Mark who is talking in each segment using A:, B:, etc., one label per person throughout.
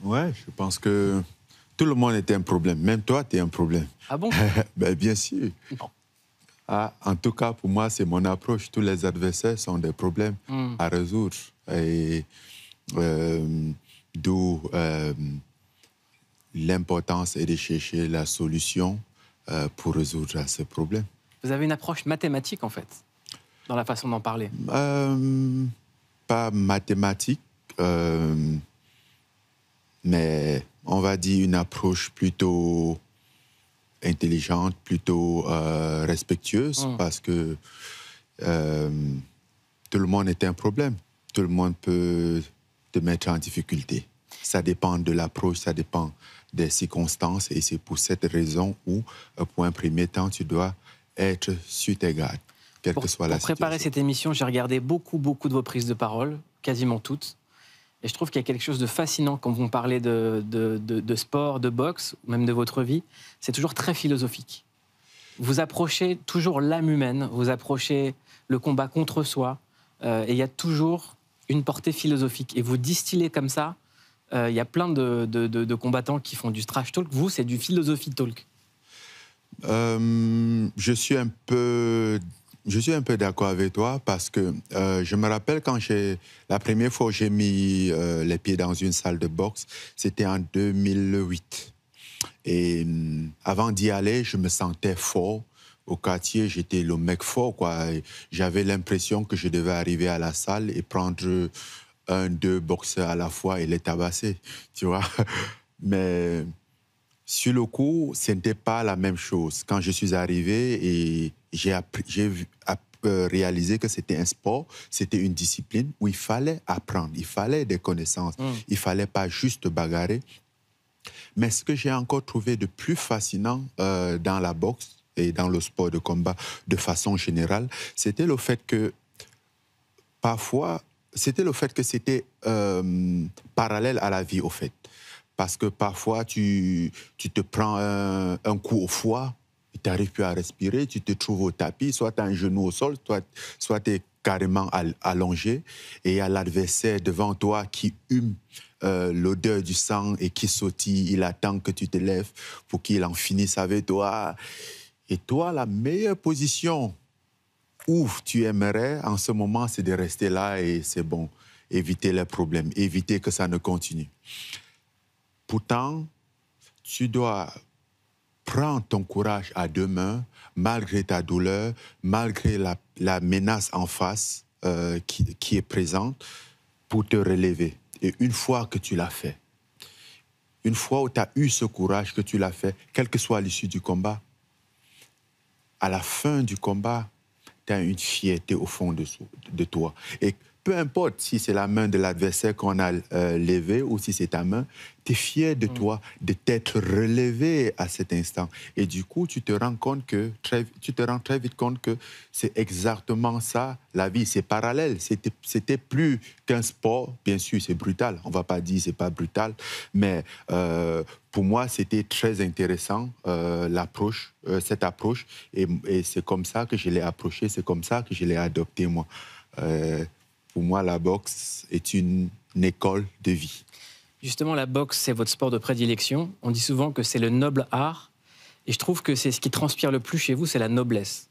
A: Ouais, je pense que tout le monde est un problème. Même toi, tu es un problème.
B: Ah bon?
A: Ben, bien sûr.
B: Non.
A: Ah, en tout cas, pour moi, c'est mon approche. Tous les adversaires sont des problèmes à résoudre. Et d'où l'importance est de chercher la solution pour résoudre ce problème.
B: Vous avez une approche mathématique, en fait, dans la façon d'en parler.
A: Pas mathématique, mais on va dire une approche plutôt intelligente, plutôt respectueuse, parce que tout le monde est un problème. Tout le monde peut te mettre en difficulté. Ça dépend de l'approche, ça dépend des circonstances, et c'est pour cette raison où, pour un premier temps, tu dois être sur tes gardes, quelle que soit la situation.
B: Pour préparer cette émission, j'ai regardé beaucoup de vos prises de parole, quasiment toutes. Et je trouve qu'il y a quelque chose de fascinant quand vous parlez de sport, de boxe, même de votre vie. C'est toujours très philosophique. Vous approchez toujours l'âme humaine, vous approchez le combat contre soi, et il y a toujours une portée philosophique. Et vous distillez comme ça. Il y a plein de combattants qui font du trash talk. Vous, c'est du philosophie talk.
A: Je suis un peu d'accord avec toi, parce que je me rappelle quand la première fois où j'ai mis les pieds dans une salle de boxe, c'était en 2008. Et avant d'y aller, je me sentais fort. Au quartier, j'étais le mec fort, quoi. J'avais l'impression que je devais arriver à la salle et prendre 1-2 boxeurs à la fois et les tabasser, tu vois. Mais sur le coup, ce n'était pas la même chose. Quand je suis arrivé et j'ai réalisé que c'était un sport, c'était une discipline où il fallait apprendre, il fallait des connaissances, il ne fallait pas juste bagarrer. Mais ce que j'ai encore trouvé de plus fascinant dans la boxe et dans le sport de combat de façon générale, c'était le fait que parfois, c'était parallèle à la vie, au fait. Parce que parfois, tu te prends un coup au foie, tu n'arrives plus à respirer, tu te trouves au tapis, soit tu as un genou au sol, soit tu es carrément allongé, et il y a l'adversaire devant toi qui hume l'odeur du sang et qui sautille, il attend que tu te lèves pour qu'il en finisse avec toi. Et toi, la meilleure position où tu aimerais en ce moment, c'est de rester là et c'est bon, éviter les problèmes, éviter que ça ne continue. Pourtant, tu dois prendre ton courage à deux mains, malgré ta douleur, malgré la menace en face qui est présente, pour te relever. Et une fois que tu l'as fait, une fois où tu as eu ce courage, que tu l'as fait, quelle que soit l'issue du combat, à la fin du combat, tu as une fierté au fond de toi. Et peu importe si c'est la main de l'adversaire qu'on a levée ou si c'est ta main, tu es fier de toi, de t'être relevé à cet instant. Et du coup, tu te rends très vite compte que c'est exactement ça, la vie. C'est parallèle. C'était plus qu'un sport. Bien sûr, c'est brutal. On ne va pas dire que ce n'est pas brutal. Mais pour moi, c'était très intéressant, cette approche. Et c'est comme ça que je l'ai approché. C'est comme ça que je l'ai adopté, moi. Pour moi, la boxe est une école de vie.
B: Justement, la boxe, c'est votre sport de prédilection. On dit souvent que c'est le noble art. Et je trouve que c'est ce qui transpire le plus chez vous, c'est la noblesse.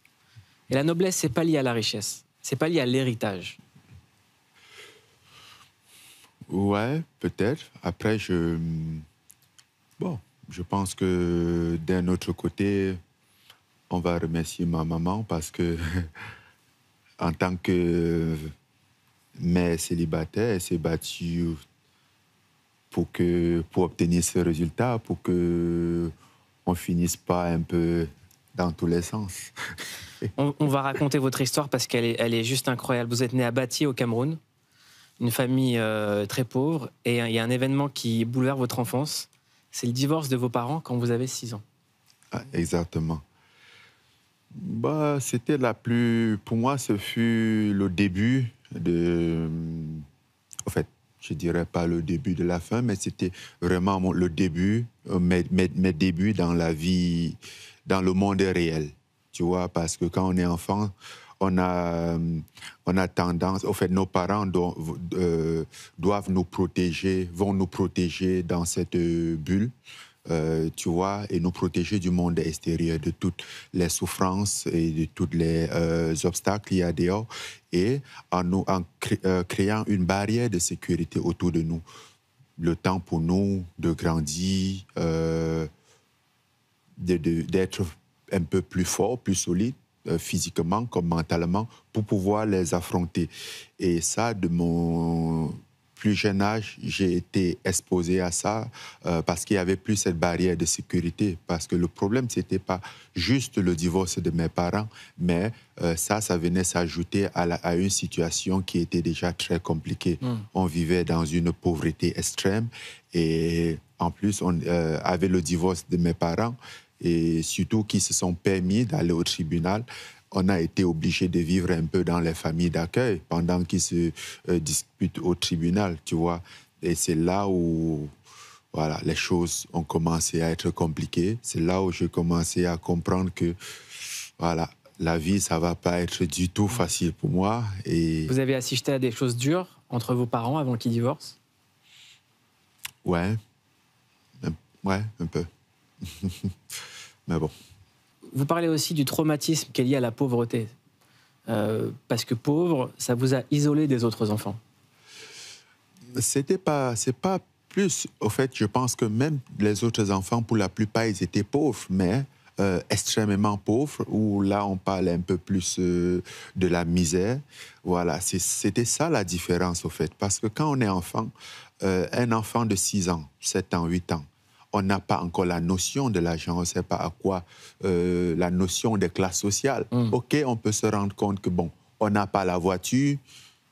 B: Et la noblesse, c'est pas lié à la richesse. C'est pas lié à l'héritage.
A: Ouais, peut-être. Après, je pense que d'un autre côté, on va remercier ma maman, parce que en tant que mère célibataire, elle s'est battue pour obtenir ce résultat, pour que on finisse pas un peu dans tous les sens.
B: On va raconter votre histoire parce qu'elle est juste incroyable. Vous êtes né à Bati, au Cameroun, une famille très pauvre, et il y a un événement qui bouleverse votre enfance. C'est le divorce de vos parents quand vous avez 6 ans.
A: Ah, exactement. C'était pour moi, ce fut le début en fait, je dirais pas le début de la fin, mais c'était vraiment le début, mes débuts dans la vie, dans le monde réel. Tu vois, parce que quand on est enfant, on a tendance, au fait, nos parents doivent nous protéger, vont nous protéger dans cette bulle. Tu vois, et nous protéger du monde extérieur, de toutes les souffrances et de tous les obstacles qu'il y a dehors, et en créant une barrière de sécurité autour de nous. Le temps pour nous de grandir, d'être un peu plus fort, plus solide, physiquement comme mentalement, pour pouvoir les affronter. Et ça, de mon plus jeune âge, j'ai été exposé à ça parce qu'il n'y avait plus cette barrière de sécurité. Parce que le problème, ce n'était pas juste le divorce de mes parents, mais ça venait s'ajouter à une situation qui était déjà très compliquée. On vivait dans une pauvreté extrême et en plus, avec le divorce de mes parents, et surtout qui se sont permis d'aller au tribunal, on a été obligé de vivre un peu dans les familles d'accueil pendant qu'ils se disputent au tribunal, tu vois. Et c'est là où voilà, les choses ont commencé à être compliquées. C'est là où j'ai commencé à comprendre que voilà, la vie, ça ne va pas être du tout facile pour moi. Et...
B: Vous avez assisté à des choses dures entre vos parents avant qu'ils divorcent?
A: Ouais, un peu. Mais bon.
B: Vous parlez aussi du traumatisme qui est lié à la pauvreté. Parce que pauvre, ça vous a isolé des autres enfants.
A: C'est pas plus. Au fait, je pense que même les autres enfants, pour la plupart, ils étaient pauvres, mais extrêmement pauvres, où là, on parle un peu plus de la misère. Voilà, c'était ça la différence, au fait. Parce que quand on est enfant, un enfant de 6 ans, 7 ans, 8 ans, on n'a pas encore la notion de l'argent, on ne sait pas à quoi la notion des classes sociales. OK, on peut se rendre compte que, bon, on n'a pas la voiture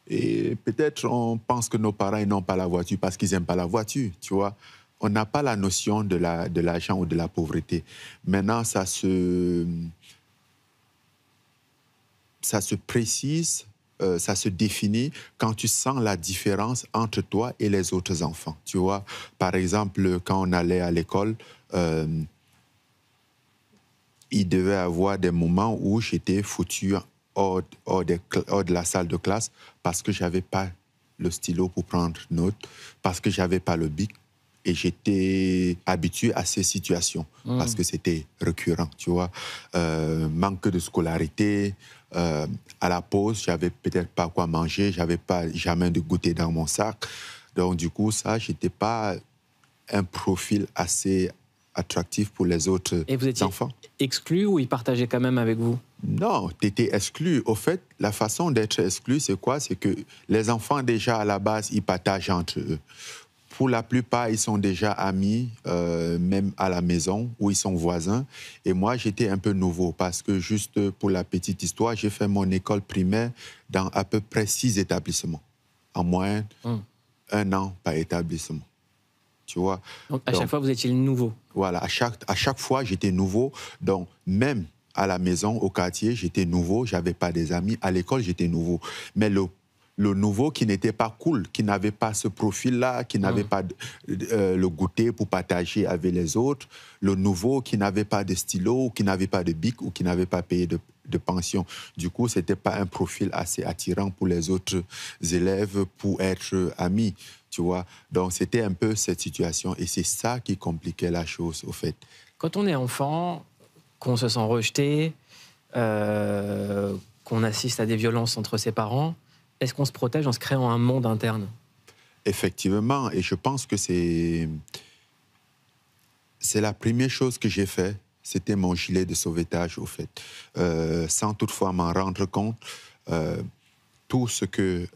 A: et peut-être on pense que nos parents ils n'ont pas la voiture parce qu'ils n'aiment pas la voiture, tu vois. On n'a pas la notion de l'argent ou de la pauvreté. Maintenant, ça se précise, ça se définit quand tu sens la différence entre toi et les autres enfants. Tu vois, par exemple, quand on allait à l'école, il devait avoir des moments où j'étais foutu hors de la salle de classe parce que je n'avais pas le stylo pour prendre note, parce que je n'avais pas le bic. Et j'étais habitué à ces situations parce que c'était récurrent, tu vois. Manque de scolarité. À la pause, j'avais peut-être pas quoi manger, j'avais pas jamais de goûter dans mon sac. Donc, du coup, ça, j'étais pas un profil assez attractif pour les autres enfants.
B: Et vous étiez exclu ou ils partageaient quand même avec vous?
A: Non, tu étais exclu. Au fait, la façon d'être exclu, c'est quoi? C'est que les enfants, déjà, à la base, ils partagent entre eux. Pour la plupart, ils sont déjà amis, même à la maison, où ils sont voisins. Et moi, j'étais un peu nouveau parce que, juste pour la petite histoire, j'ai fait mon école primaire dans à peu près 6 établissements. En moyenne, 1 an par établissement. Tu vois?
B: Donc, à chaque fois, vous étiez le nouveau.
A: Voilà, à chaque fois, j'étais nouveau. Donc, même à la maison, au quartier, j'étais nouveau. Je n'avais pas des amis. À l'école, j'étais nouveau. Mais le nouveau qui n'était pas cool, qui n'avait pas ce profil-là, qui n'avait pas le goûter pour partager avec les autres, le nouveau qui n'avait pas de stylo, ou qui n'avait pas de bic, ou qui n'avait pas payé de pension. Du coup, ce n'était pas un profil assez attirant pour les autres élèves pour être amis, tu vois. Donc, c'était un peu cette situation et c'est ça qui compliquait la chose, au fait.
B: Quand on est enfant, qu'on se sent rejeté, qu'on assiste à des violences entre ses parents, est-ce qu'on se protège en se créant un monde interne?
A: Effectivement, et je pense que c'est la première chose que j'ai fait, c'était mon gilet de sauvetage, au fait. Sans toutefois m'en rendre compte, tout ce que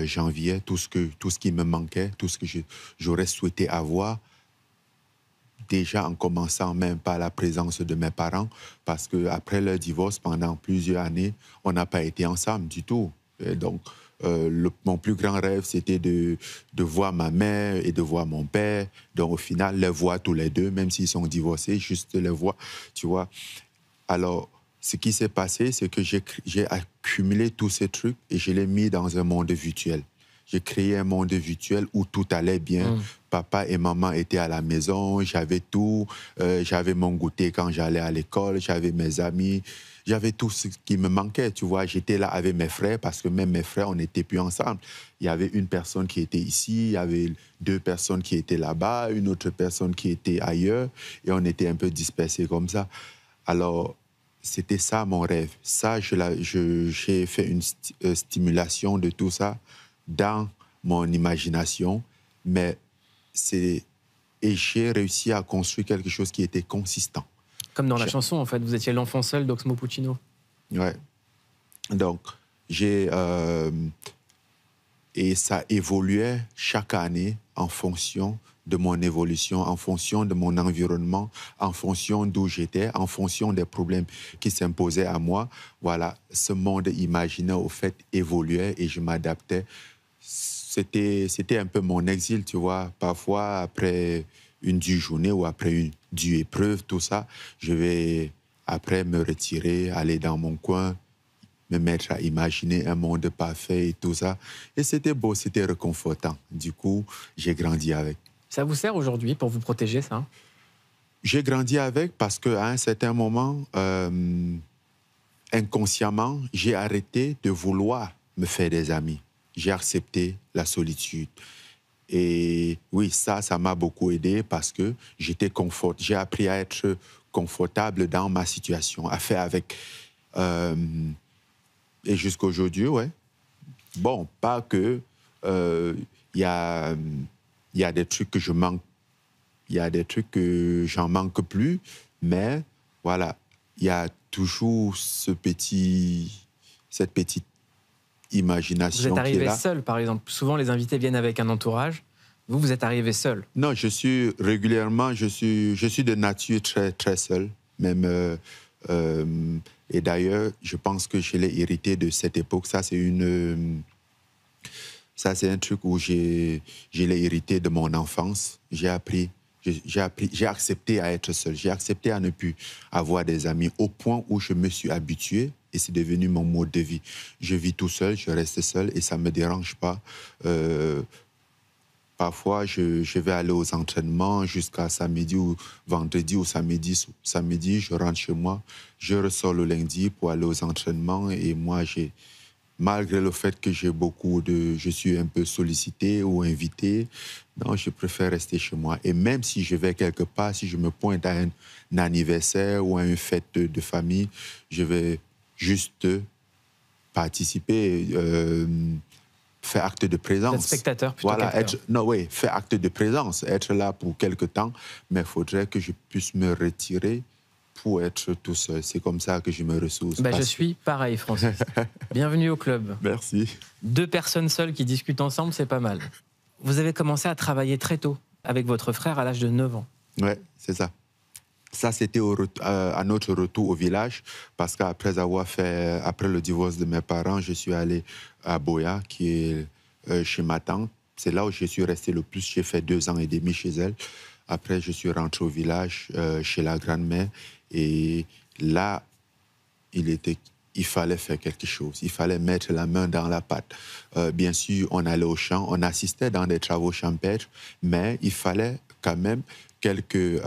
A: j'enviais, tout ce qui me manquait, tout ce que j'aurais souhaité avoir, déjà en commençant même par la présence de mes parents, parce qu'après leur divorce, pendant plusieurs années, on n'a pas été ensemble du tout. Et donc, mon plus grand rêve, c'était de voir ma mère et de voir mon père. Donc, au final, les voir tous les deux, même s'ils sont divorcés, juste les voir, tu vois. Alors, ce qui s'est passé, c'est que j'ai accumulé tous ces trucs et je les mis dans un monde virtuel. J'ai créé un monde virtuel où tout allait bien. Papa et maman étaient à la maison, j'avais tout. J'avais mon goûter quand j'allais à l'école, j'avais mes amis. j'avais tout ce qui me manquait, tu vois. J'étais là avec mes frères parce que même mes frères, on n'était plus ensemble. Il y avait une personne qui était ici, il y avait 2 personnes qui étaient là-bas, une autre personne qui était ailleurs et on était un peu dispersés comme ça. Alors, c'était ça mon rêve. Ça, j'ai fait une stimulation de tout ça dans mon imagination, mais et j'ai réussi à construire quelque chose qui était consistant.
B: Comme dans la chanson, en fait, vous étiez l'enfant seul d'Oxmo Puccino.
A: Ouais. Donc, et ça évoluait chaque année en fonction de mon évolution, en fonction de mon environnement, en fonction d'où j'étais, en fonction des problèmes qui s'imposaient à moi. Voilà, ce monde imaginaire, au fait, évoluait et je m'adaptais. C'était un peu mon exil, tu vois. Parfois, après une dure journée ou après une dure épreuve, tout ça, je vais après me retirer, aller dans mon coin, me mettre à imaginer un monde parfait et tout ça. Et c'était beau, c'était réconfortant. Du coup, j'ai grandi avec.
B: Ça vous sert aujourd'hui pour vous protéger, ça?
A: J'ai grandi avec parce qu'à un certain moment, inconsciemment, j'ai arrêté de vouloir me faire des amis. J'ai accepté la solitude. Et oui, ça m'a beaucoup aidé parce que j'ai appris à être confortable dans ma situation, à faire avec. Et jusqu'à aujourd'hui, ouais. Bon, pas que il y a des trucs que je manque, il y a des trucs que j'en manque plus, mais voilà, il y a toujours cette petite imagination qui est là.
B: Vous êtes arrivé seul, par exemple. Souvent, les invités viennent avec un entourage. Vous êtes arrivé seul.
A: Non, je suis de nature très, très seul. Même, et d'ailleurs, je pense que je l'ai hérité de cette époque. Ça, c'est un truc où je l'ai hérité de mon enfance. J'ai accepté à être seul. J'ai accepté à ne plus avoir des amis au point où je me suis habitué et c'est devenu mon mode de vie. Je vis tout seul, je reste seul et ça ne me dérange pas. Parfois, je vais aller aux entraînements jusqu'à samedi ou vendredi ou samedi. Samedi, je rentre chez moi. Je ressors le lundi pour aller aux entraînements et moi, malgré le fait que je suis un peu sollicité ou invité, non, je préfère rester chez moi. Et même si je vais quelque part, si je me pointe à un anniversaire ou à une fête de famille, je vais juste participer, faire acte de présence.
B: Vous êtes spectateur plutôt
A: voilà,
B: qu'acteur.
A: faire acte de présence, être là pour quelque temps, mais il faudrait que je puisse me retirer pour être tout seul. C'est comme ça que je me ressource.
B: Je suis pareil, Francis. Bienvenue au club.
A: Merci.
B: 2 personnes seules qui discutent ensemble, c'est pas mal. Vous avez commencé à travailler très tôt avec votre frère à l'âge de 9 ans.
A: Oui, c'est ça. Ça, c'était à notre retour au village, parce qu'après après le divorce de mes parents, je suis allé à Boya, qui est chez ma tante. C'est là où je suis resté le plus. J'ai fait 2 ans et demi chez elle. Après, je suis rentré au village, chez la grand-mère. Et là, il fallait faire quelque chose. Il fallait mettre la main dans la pâte. Bien sûr, on allait au champ, on assistait dans des travaux champêtres, mais il fallait quand même quelques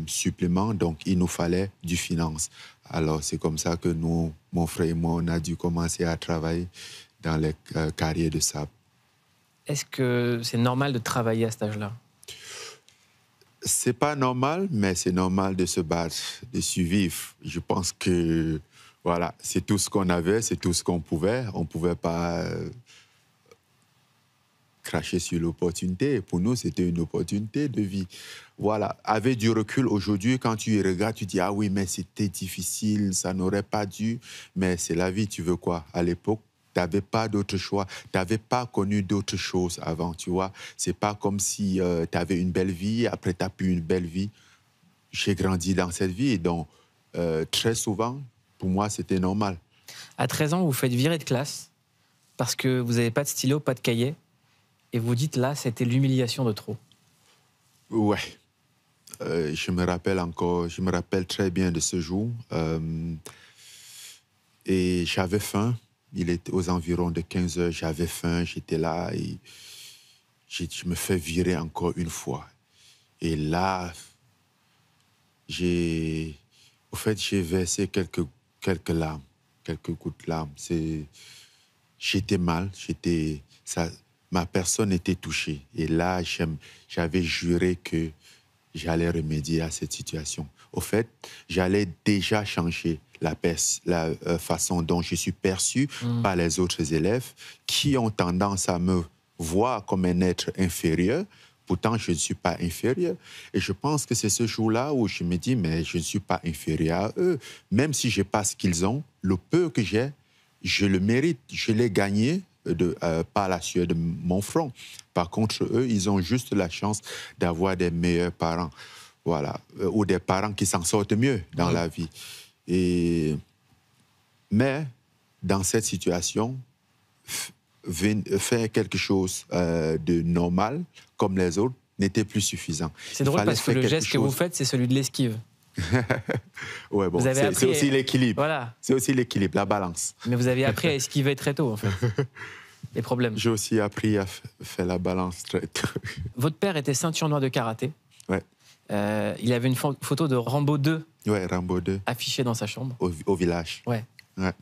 A: suppléments. Donc, il nous fallait du finance. Alors, c'est comme ça que nous, mon frère et moi, on a dû commencer à travailler dans les carrières de sable.
B: Est-ce que c'est normal de travailler à cet âge-là?
A: C'est pas normal, mais c'est normal de se battre, de survivre. Je pense que, voilà, c'est tout ce qu'on avait, c'est tout ce qu'on pouvait. On ne pouvait pas cracher sur l'opportunité. Pour nous, c'était une opportunité de vie. Voilà, avec du recul aujourd'hui, quand tu y regardes, tu dis « Ah oui, mais c'était difficile, ça n'aurait pas dû. » Mais c'est la vie, tu veux quoi? À l'époque, tu n'avais pas d'autre choix. Tu n'avais pas connu d'autres choses avant, tu vois. C'est pas comme si tu avais une belle vie, après tu n'as plus une belle vie. J'ai grandi dans cette vie, donc très souvent, pour moi, c'était normal.
B: À 13 ans, vous faites virer de classe parce que vous n'avez pas de stylo, pas de cahier. Et vous dites là, c'était l'humiliation de trop.
A: Ouais. Je me rappelle très bien de ce jour. Et j'avais faim. Il était aux environs de 15 heures. J'avais faim, j'étais là et je me fais virer encore une fois. Et là, j'ai versé quelques quelques larmes, quelques gouttes de larmes. J'étais mal, ma personne était touchée. Et là, j'avais juré que j'allais remédier à cette situation. Au fait, j'allais déjà changer la façon dont je suis perçu par les autres élèves qui ont tendance à me voir comme un être inférieur. Pourtant, je ne suis pas inférieur. Et je pense que c'est ce jour-là où je me dis, mais je ne suis pas inférieur à eux. Même si je n'ai pas ce qu'ils ont, le peu que j'ai, je le mérite. Je l'ai gagné par la sueur de mon front. Par contre, eux, ils ont juste la chance d'avoir des meilleurs parents. Voilà. Ou des parents qui s'en sortent mieux dans la vie. Mais, dans cette situation, faire quelque chose de normal, comme les autres, n'était plus suffisant.
B: C'est drôle parce que le geste que vous faites, c'est celui de l'esquive.
A: Ouais, bon, c'est aussi l'équilibre.
B: Voilà.
A: C'est aussi l'équilibre, la balance.
B: Mais vous avez appris à esquiver très tôt, en fait, les problèmes.
A: J'ai aussi appris à faire la balance très tôt.
B: Votre père était ceinture noire de karaté.
A: Ouais.
B: Il avait une photo de Rambo 2.
A: Ouais, Rambo 2.
B: Affichée dans sa chambre.
A: Au village.
B: Ouais.
A: Ouais.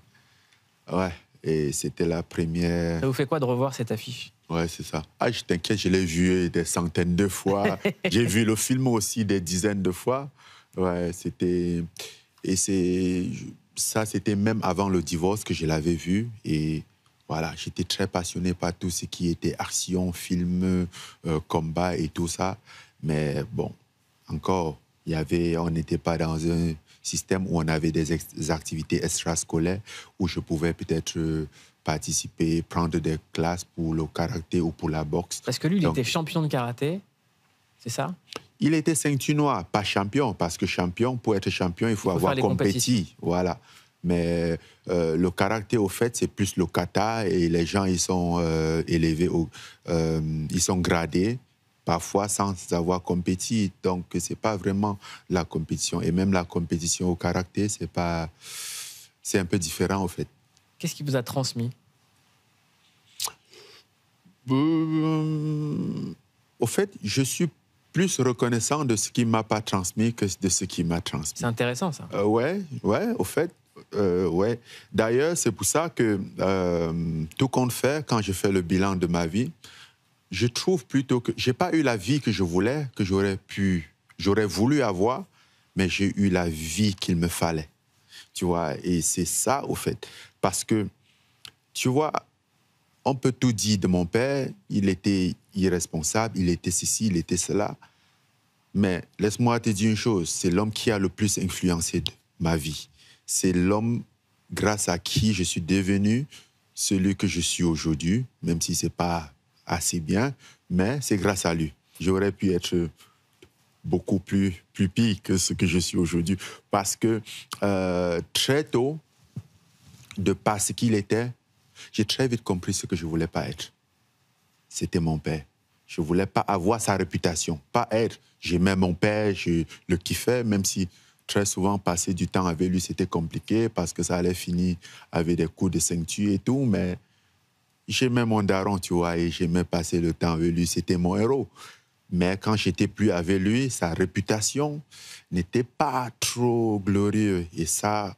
A: Ouais. Et c'était la première...
B: Ça vous fait quoi de revoir cette affiche?
A: Ouais, c'est ça. Ah, je t'inquiète, je l'ai vu des centaines de fois. J'ai vu le film aussi des dizaines de fois. Ouais, c'était... Et ça, c'était même avant le divorce que je l'avais vu. Et voilà, j'étais très passionné par tout ce qui était action, film, combat et tout ça. Mais bon, encore, on n'était pas dans un système où on avait des activités extrascolaires où je pouvais peut-être participer, prendre des classes pour le karaté ou pour la boxe.
B: Parce que lui, il était champion de karaté, c'est ça?
A: Il était ceinture noire, pas champion, parce que pour être champion, il faut avoir compétit. Voilà. Mais le karaté, au fait, c'est plus le kata et les gens, ils sont élevés, ils sont gradés, parfois sans avoir compétit. Donc, ce n'est pas vraiment la compétition. Et même la compétition au karaté, c'est un peu différent, au fait.
B: Qu'est-ce qui vous a transmis?
A: Au fait, je suis plus reconnaissant de ce qui ne m'a pas transmis que de ce qui m'a transmis.
B: C'est intéressant, ça.
A: Ouais, au fait. Ouais. D'ailleurs, c'est pour ça que tout compte fait, quand je fais le bilan de ma vie, je trouve plutôt que je n'ai pas eu la vie que je voulais, que j'aurais voulu avoir, mais j'ai eu la vie qu'il me fallait. Tu vois, et c'est ça, au fait. Parce que, tu vois, on peut tout dire de mon père, il était irresponsable, il était ceci, il était cela. Mais laisse-moi te dire une chose, c'est l'homme qui a le plus influencé ma vie. C'est l'homme grâce à qui je suis devenu celui que je suis aujourd'hui, même si ce n'est pas assez bien, mais c'est grâce à lui. J'aurais pu être beaucoup plus pire que ce que je suis aujourd'hui. Parce que très tôt, de par ce qu'il était, j'ai très vite compris ce que je ne voulais pas être. C'était mon père. Je ne voulais pas avoir sa réputation, pas être. J'aimais mon père, je le kiffais, même si très souvent, passer du temps avec lui, c'était compliqué parce que ça allait finir avec des coups de ceinture et tout, mais j'aimais mon daron, tu vois, et j'aimais passer le temps avec lui. C'était mon héros. Mais quand j'étais plus avec lui, sa réputation n'était pas trop glorieuse. Et ça,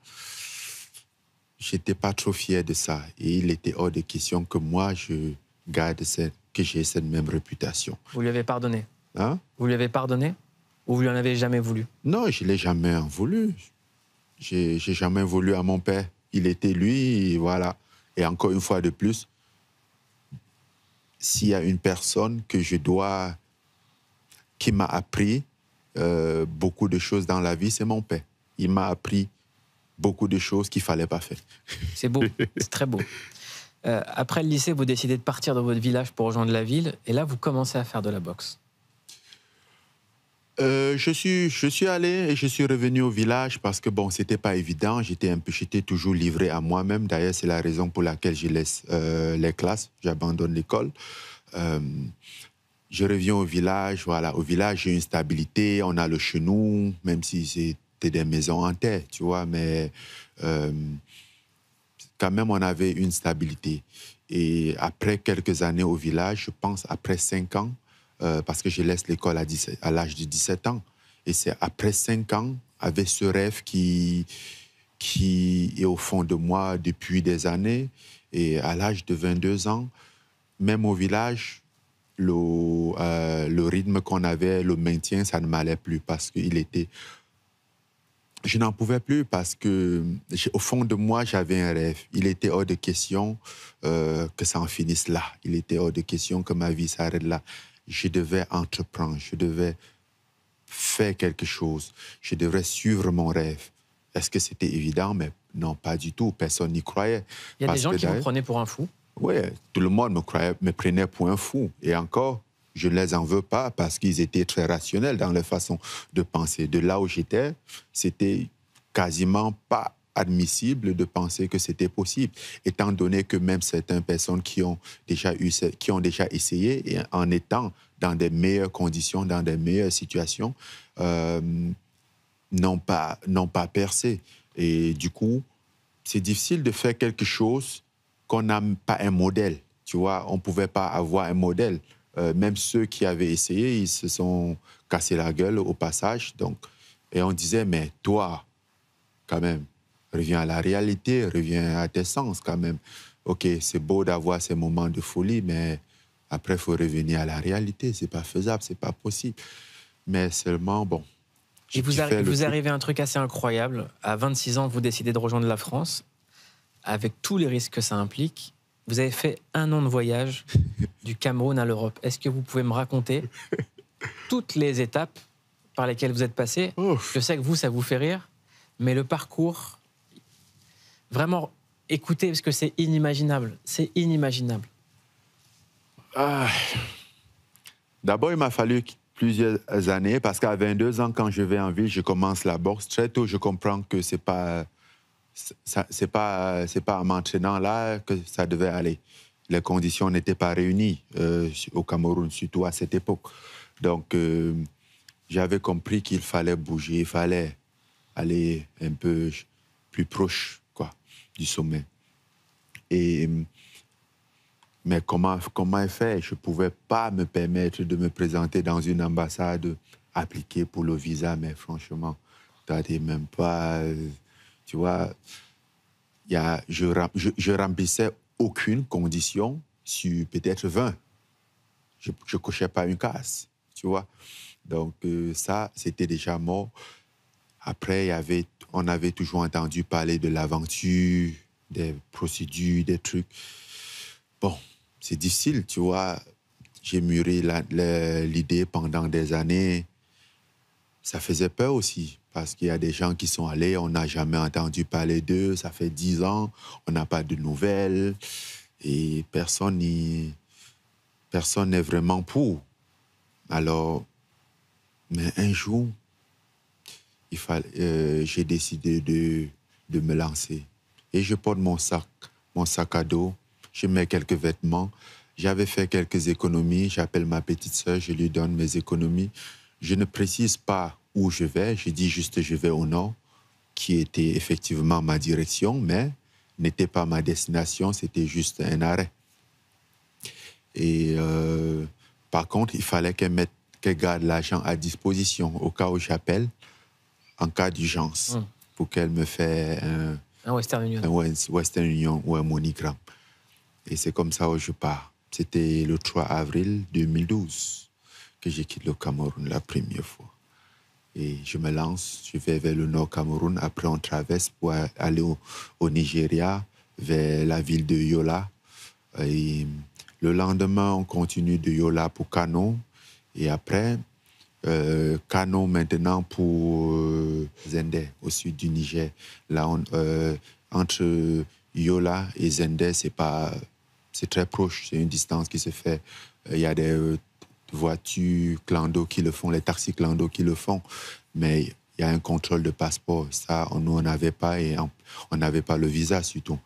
A: j'étais pas trop fier de ça. Et il était hors de question que moi, que j'ai cette même réputation.
B: Vous lui avez pardonné?
A: Hein?
B: Vous lui avez pardonné? Ou vous lui en avez jamais voulu?
A: Non, je ne l'ai jamais en voulu. J'ai jamais voulu à mon père. Il était lui, et voilà. Et encore une fois de plus, s'il y a une personne qui m'a appris beaucoup de choses dans la vie, c'est mon père. Il m'a appris beaucoup de choses qu'il ne fallait pas faire.
B: C'est beau, c'est très beau. Après le lycée, vous décidez de partir dans votre village pour rejoindre la ville, et là, vous commencez à faire de la boxe.
A: Je suis allé et je suis revenu au village parce que bon, c'était pas évident. J'étais toujours livré à moi-même. D'ailleurs, c'est la raison pour laquelle je laisse les classes, j'abandonne l'école. Je reviens au village. Voilà, au village, j'ai une stabilité. On a le chenou, même si c'était des maisons en terre, tu vois, mais quand même, on avait une stabilité. Et après quelques années au village, je pense après 5 ans, parce que je laisse l'école à l'âge de 17 ans. Et c'est après 5 ans, avec ce rêve qui qui est au fond de moi depuis des années. Et à l'âge de 22 ans, même au village, le rythme qu'on avait, le maintien, ça ne m'allait plus parce qu'il était... Je n'en pouvais plus parce que, au fond de moi, j'avais un rêve. Il était hors de question que ça en finisse là. Il était hors de question que ma vie s'arrête là. Je devais entreprendre, je devais faire quelque chose. Je devrais suivre mon rêve. Est-ce que c'était évident? Mais non, pas du tout. Personne n'y croyait.
B: Il y a des gens qui vous prenaient pour un fou?
A: Oui, tout le monde me prenait pour un fou. Et encore, je ne les en veux pas parce qu'ils étaient très rationnels dans leur façon de penser. De là où j'étais, c'était quasiment pas admissible de penser que c'était possible, étant donné que même certaines personnes qui ont déjà essayé, et en étant dans des meilleures conditions, dans des meilleures situations, n'ont pas percé. Et du coup, c'est difficile de faire quelque chose qu'on n'a pas un modèle. Tu vois, on ne pouvait pas avoir un modèle. Même ceux qui avaient essayé, ils se sont cassés la gueule au passage. Donc, et on disait, mais toi, quand même, reviens à la réalité, reviens à tes sens quand même. OK, c'est beau d'avoir ces moments de folie, mais après, il faut revenir à la réalité. Ce n'est pas faisable, ce n'est pas possible. Mais seulement, bon...
B: Et vous arrivez à un truc assez incroyable. À 26 ans, vous décidez de rejoindre la France, avec tous les risques que ça implique. Vous avez fait 1 an de voyage du Cameroun à l'Europe. Est-ce que vous pouvez me raconter toutes les étapes par lesquelles vous êtes passé? Je sais que vous, ça vous fait rire, mais le parcours, vraiment, écoutez, parce que c'est inimaginable. C'est inimaginable.
A: D'abord, il m'a fallu plusieurs années, parce qu'à 22 ans, quand je vais en ville, je commence la boxe. Très tôt, je comprends que c'est pas en m'entraînant là que ça devait aller. Les conditions n'étaient pas réunies au Cameroun, surtout à cette époque. Donc, j'avais compris qu'il fallait bouger, il fallait aller un peu plus proche, quoi, du sommet. Mais comment faire? Je ne pouvais pas me permettre de me présenter dans une ambassade, appliquer pour le visa, mais franchement, toi, tu n'es même pas... tu vois, je remplissais aucune condition sur peut-être 20. Je ne cochais pas une case, tu vois. Donc ça, c'était déjà mort. Après, on avait toujours entendu parler de l'aventure, des procédures, des trucs. Bon, c'est difficile, tu vois. J'ai mûri l'idée pendant des années. Ça faisait peur aussi, parce qu'il y a des gens qui sont allés, on n'a jamais entendu parler d'eux, ça fait 10 ans, on n'a pas de nouvelles, et personne n'est vraiment pour. Alors, mais un jour, j'ai décidé de me lancer. Et je porte mon sac à dos, je mets quelques vêtements. J'avais fait quelques économies, j'appelle ma petite sœur, je lui donne mes économies. Je ne précise pas où je vais, je dis juste je vais au nord, qui était effectivement ma direction, mais n'était pas ma destination, c'était juste un arrêt. Et par contre, il fallait qu'elle garde l'argent à disposition au cas où j'appelle, en cas d'urgence, pour qu'elle me fasse
B: un Western Union.
A: Un Western Union ou un MoneyGram. Et c'est comme ça où je pars. C'était le 3 avril 2012 que j'ai quitté le Cameroun la première fois. Et je me lance, je vais vers le nord Cameroun. Après, on traverse pour aller au Nigeria, vers la ville de Yola. Et le lendemain, on continue de Yola pour Kano. Et après, Kano maintenant pour Zender, au sud du Niger. Là, entre Yola et Zender, c'est très proche. C'est une distance qui se fait. Il y a des voitures clando qui le font, les taxis clando qui le font. Mais il y a un contrôle de passeport. Ça, nous, on n'avait pas, et on n'avait pas le visa surtout.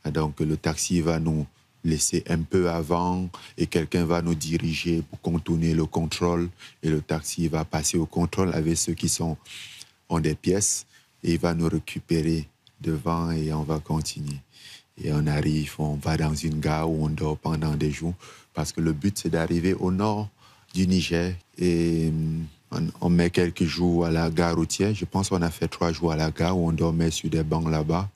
A: Donc, le taxi va nous laisser un peu avant et quelqu'un va nous diriger pour contourner le contrôle. Et le taxi va passer au contrôle avec ceux qui ont des pièces et il va nous récupérer devant et on va continuer. Et on arrive, on va dans une gare où on dort pendant des jours parce que le but, c'est d'arriver au nord du Niger. Et On met quelques jours à la gare routière. Je pense qu'on a fait 3 jours à la gare où on dormait sur des bancs là-bas,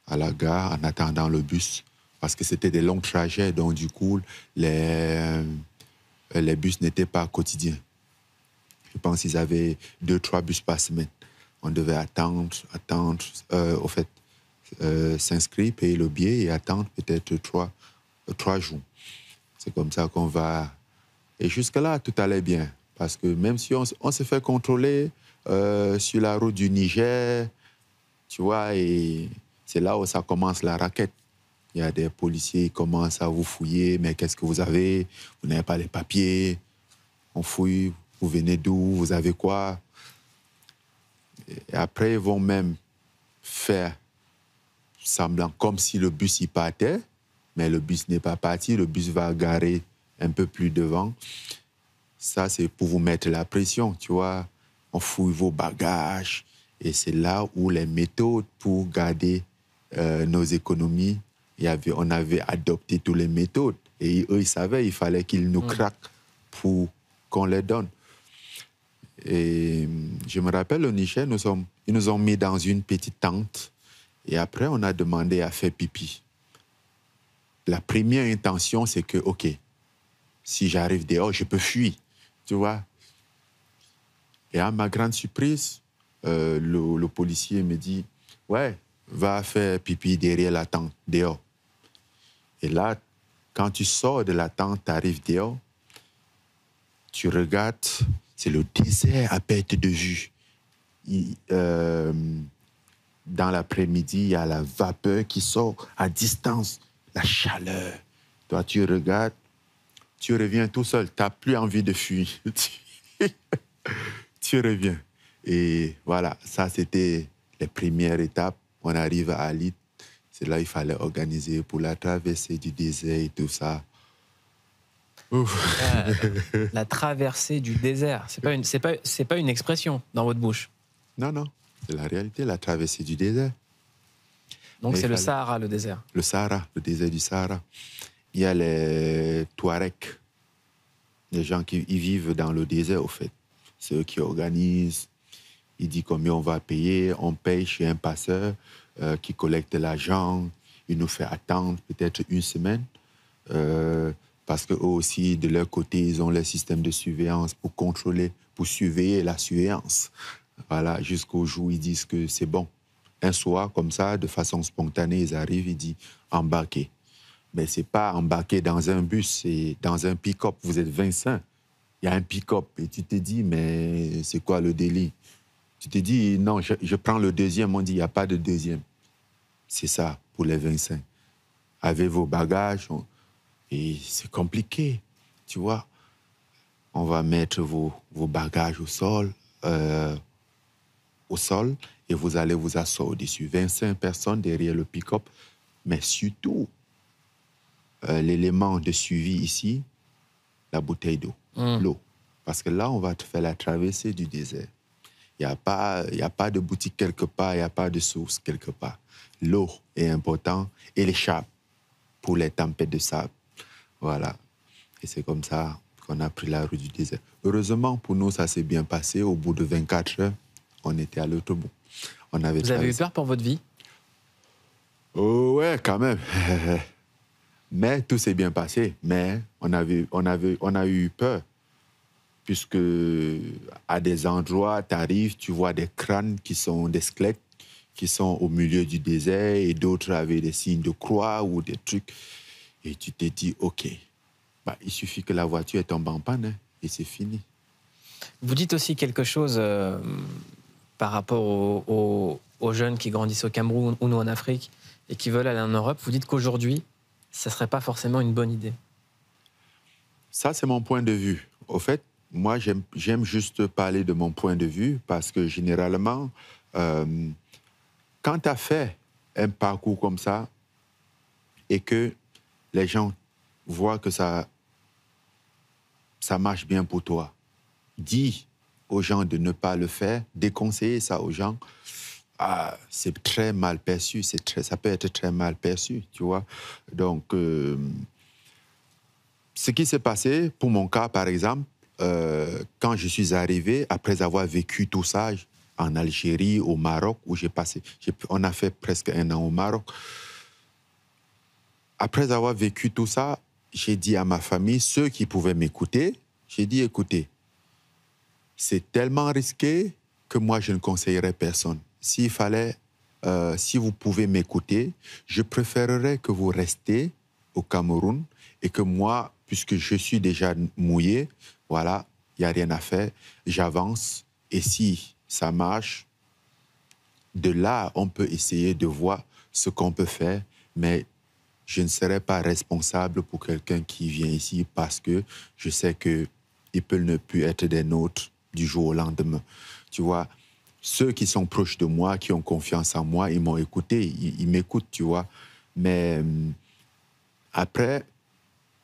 A: à la gare, en attendant le bus. Parce que c'était des longs trajets, donc du coup, les bus n'étaient pas quotidiens. Je pense qu'ils avaient 2-3 bus par semaine. On devait attendre, au fait, s'inscrire, payer le billet et attendre peut-être 3 jours. C'est comme ça qu'on va. Et jusque-là, tout allait bien. Parce que même si on se fait contrôler sur la route du Niger, tu vois, et c'est là où ça commence la raquette. Il y a des policiers qui commencent à vous fouiller. Mais qu'est-ce que vous avez? Vous n'avez pas les papiers. On fouille. Vous venez d'où? Vous avez quoi? Et après, ils vont même faire semblant comme si le bus y partait, mais le bus n'est pas parti. Le bus va garer un peu plus devant. Ça, c'est pour vous mettre la pression, tu vois. On fouille vos bagages. Et c'est là où les méthodes pour garder nos économies, on avait adopté toutes les méthodes. Et eux, ils savaient, il fallait qu'ils nous craquent pour qu'on les donne. Et je me rappelle, au Niger, ils nous ont mis dans une petite tente. Et après, on a demandé à faire pipi. La première intention, c'est que, OK, si j'arrive dehors, je peux fuir, tu vois. Et à ma grande surprise, le policier me dit, ouais, va faire pipi derrière la tente, dehors. Et là, quand tu sors de la tente, tu arrives dehors, tu regardes, c'est le désert à perte de vue. Dans l'après-midi, il y a la vapeur qui sort à distance, la chaleur. Toi, tu regardes, tu reviens tout seul, tu n'as plus envie de fuir. Tu reviens. Et voilà, ça, c'était les premières étapes. On arrive à Alit. C'est là qu'il fallait organiser pour la traversée du désert et tout ça.
B: La traversée du désert, c'est pas une expression dans votre bouche.
A: Non, c'est la réalité, la traversée du désert.
B: Donc c'est le Sahara, le désert.
A: Le Sahara, le désert du Sahara. Il y a les Touaregs, les gens qui vivent dans le désert, au fait. Ceux qui organisent, ils disent combien on va payer, on paye chez un passeur qui collecte l'argent, il nous fait attendre peut-être une semaine. Parce qu'eux aussi, de leur côté, ils ont leur système de surveillance pour contrôler, pour surveiller la surveillance. Voilà, jusqu'au jour où ils disent que c'est bon. Un soir, comme ça, de façon spontanée, ils arrivent, ils disent embarquez. Mais ce n'est pas embarquer dans un bus, c'est dans un pick-up. Vous êtes 25, il y a un pick-up. Et tu te dis, mais c'est quoi le délire? Tu te dis, non, je prends le deuxième. On dit, il n'y a pas de deuxième. C'est ça, pour les 25. Avec vos bagages. Et c'est compliqué, tu vois. On va mettre vos bagages au sol, et vous allez vous asseoir au-dessus. 25 personnes derrière le pick-up, mais surtout, l'élément de suivi ici, la bouteille d'eau, l'eau. Parce que là, on va te faire la traversée du désert. Il n'y a pas de boutique quelque part, il n'y a pas de source quelque part. L'eau est importante et l'écharpe pour les tempêtes de sable. Voilà. Et c'est comme ça qu'on a pris la route du désert. Heureusement, pour nous, ça s'est bien passé. Au bout de 24 heures, on était à l'autre bout. Vous
B: avez eu peur pour votre vie?
A: Oh, ouais, quand même. Mais tout s'est bien passé. Mais on a eu peur. Puisque à des endroits, tu arrives, tu vois des crânes qui sont des squelettes, qui sont au milieu du désert, et d'autres avec des signes de croix ou des trucs. Et tu te dis, OK, il suffit que la voiture tombe en panne, et c'est fini.
B: Vous dites aussi quelque chose par rapport aux jeunes qui grandissent au Cameroun ou en Afrique et qui veulent aller en Europe. Vous dites qu'aujourd'hui, ça ne serait pas forcément une bonne idée.
A: Ça, c'est mon point de vue. Au fait, moi, j'aime juste parler de mon point de vue parce que généralement, quand tu as fait un parcours comme ça et que les gens voient que ça marche bien pour toi, dis aux gens de ne pas le faire, déconseiller ça aux gens, c'est très mal perçu, ça peut être très mal perçu, tu vois. Donc, ce qui s'est passé, pour mon cas, par exemple, quand je suis arrivé, après avoir vécu tout ça en Algérie, au Maroc, où on a fait presque 1 an au Maroc. Après avoir vécu tout ça, j'ai dit à ma famille, ceux qui pouvaient m'écouter, j'ai dit, écoutez, c'est tellement risqué que moi, je ne conseillerais personne. Si vous pouvez m'écouter, je préférerais que vous restiez au Cameroun et que moi, puisque je suis déjà mouillé, voilà, il n'y a rien à faire, j'avance. Et si ça marche, de là, on peut essayer de voir ce qu'on peut faire, mais je ne serai pas responsable pour quelqu'un qui vient ici parce que je sais qu'il peut ne plus être des nôtres du jour au lendemain. Tu vois, ceux qui sont proches de moi, qui ont confiance en moi, ils m'ont écouté, ils m'écoutent, tu vois. Mais après,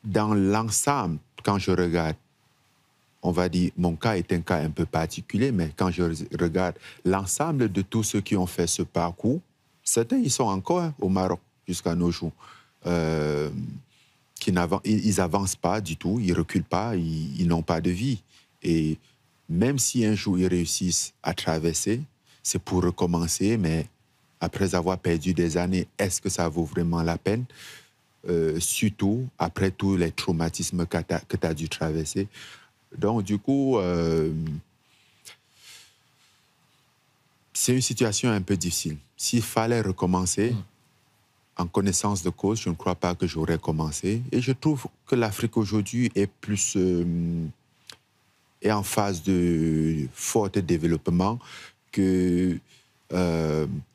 A: dans l'ensemble, quand je regarde, on va dire, mon cas est un cas un peu particulier, mais quand je regarde l'ensemble de tous ceux qui ont fait ce parcours, certains, ils sont encore au Maroc jusqu'à nos jours. Ils n'avancent pas du tout, ils ne reculent pas, ils n'ont pas de vie. Et même si un jour ils réussissent à traverser, c'est pour recommencer, mais après avoir perdu des années, est-ce que ça vaut vraiment la peine? Surtout après tous les traumatismes que tu as dû traverser. Donc, du coup, c'est une situation un peu difficile. S'il fallait recommencer, en connaissance de cause, je ne crois pas que j'aurais commencé. Et je trouve que l'Afrique aujourd'hui est plus est en phase de fort développement que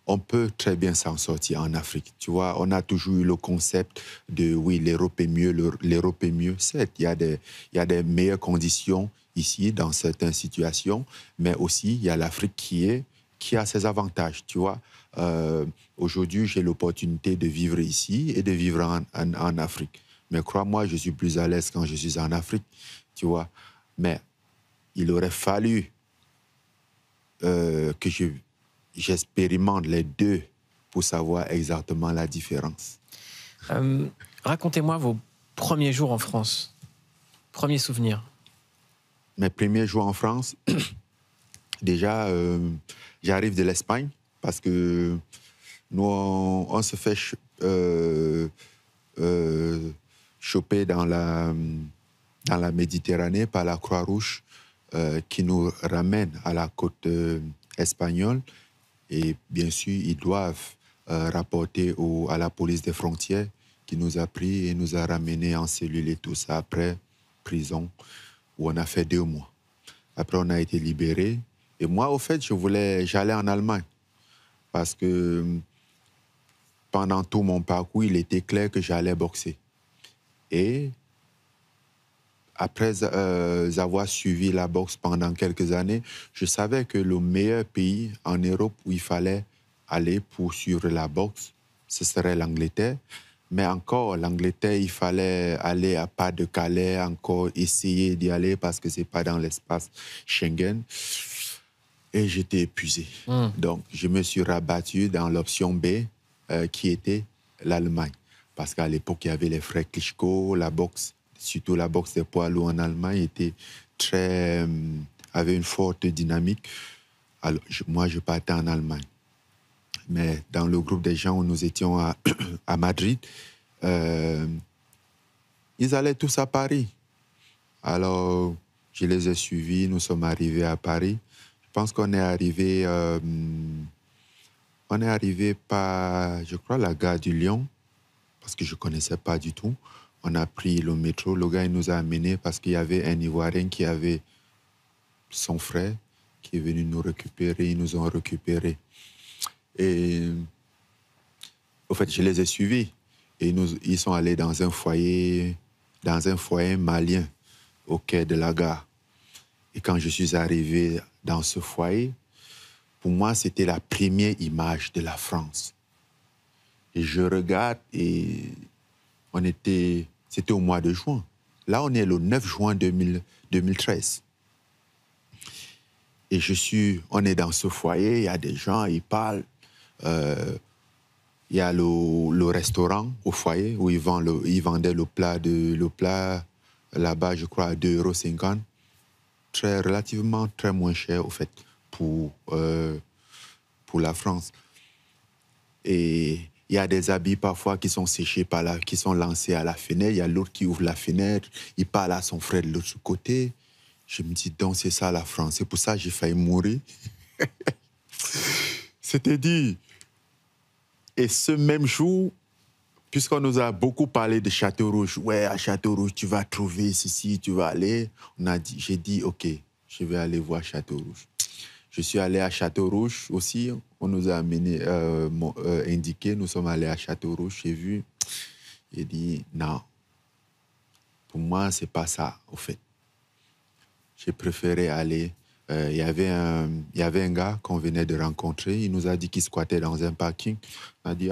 A: on peut très bien s'en sortir en Afrique. Tu vois, on a toujours eu le concept de oui, l'Europe est mieux, l'Europe est mieux. Certes, il y a des meilleures conditions ici dans certaines situations, mais aussi il y a l'Afrique qui a ses avantages, tu vois. Aujourd'hui, j'ai l'opportunité de vivre ici et de vivre en Afrique. Mais crois-moi, je suis plus à l'aise quand je suis en Afrique, tu vois. Mais il aurait fallu que j'expérimente les deux pour savoir exactement la différence.
B: Racontez-moi vos premiers jours en France, premiers souvenirs.
A: Mes premiers jours en France, déjà, j'arrive de l'Espagne parce que nous, on se fait choper dans la Méditerranée par la Croix-Rouge qui nous ramène à la côte espagnole. Et bien sûr, ils doivent rapporter à la police des frontières qui nous a pris et nous a ramenés en cellule et tout ça. Après, prison, où on a fait 2 mois. Après, on a été libérés. Et moi, au fait, j'allais en Allemagne. Parce que pendant tout mon parcours, il était clair que j'allais boxer. Et après avoir suivi la boxe pendant quelques années, je savais que le meilleur pays en Europe où il fallait aller pour suivre la boxe, ce serait l'Angleterre. Mais encore, l'Angleterre, il fallait aller à pas de Calais, encore essayer d'y aller parce que ce n'est pas dans l'espace Schengen. Et j'étais épuisé. Donc, je me suis rabattu dans l'option B, qui était l'Allemagne. Parce qu'à l'époque, il y avait les frères Klitschko, la boxe, surtout la boxe des poids lourds en Allemagne, avait une forte dynamique. Alors, moi, je partais en Allemagne. Mais dans le groupe des gens où nous étions à Madrid, ils allaient tous à Paris. Alors, je les ai suivis, nous sommes arrivés à Paris. Je pense qu'on est arrivé par, je crois, la gare du Lyon, parce que je ne connaissais pas du tout. On a pris le métro. Le gars, il nous a amenés parce qu'il y avait un Ivoirien qui avait son frère qui est venu nous récupérer. Ils nous ont récupérés. Et au fait, je les ai suivis. Et ils sont allés dans un foyer malien au quai de la gare. Et quand je suis arrivé dans ce foyer, pour moi, c'était la première image de la France. Et je regarde et c'était au mois de juin. Là, on est le 9 juin 2013. Et on est dans ce foyer, il y a des gens, ils parlent. Il y a le restaurant au foyer où ils vendaient le plat là-bas, je crois, à 2,50 €. relativement très moins cher, au fait, pour la France. Et il y a des habits parfois qui sont séchés par là, qui sont lancés à la fenêtre. Il y a l'autre qui ouvre la fenêtre, il parle à son frère de l'autre côté. Je me dis, donc c'est ça la France. C'est pour ça que j'ai failli mourir. C'était dit. Et ce même jour, puisqu'on nous a beaucoup parlé de Château-Rouge, ouais, à Château-Rouge, tu vas trouver ceci, tu vas aller. J'ai dit, OK, je vais aller voir Château-Rouge. Je suis allé à Château-Rouge aussi. On nous a indiqué, nous sommes allés à Château-Rouge. J'ai vu, j'ai dit, non, pour moi, c'est pas ça, au fait. J'ai préféré aller. Il y avait un gars qu'on venait de rencontrer. Il nous a dit qu'il squattait dans un parking. On a dit,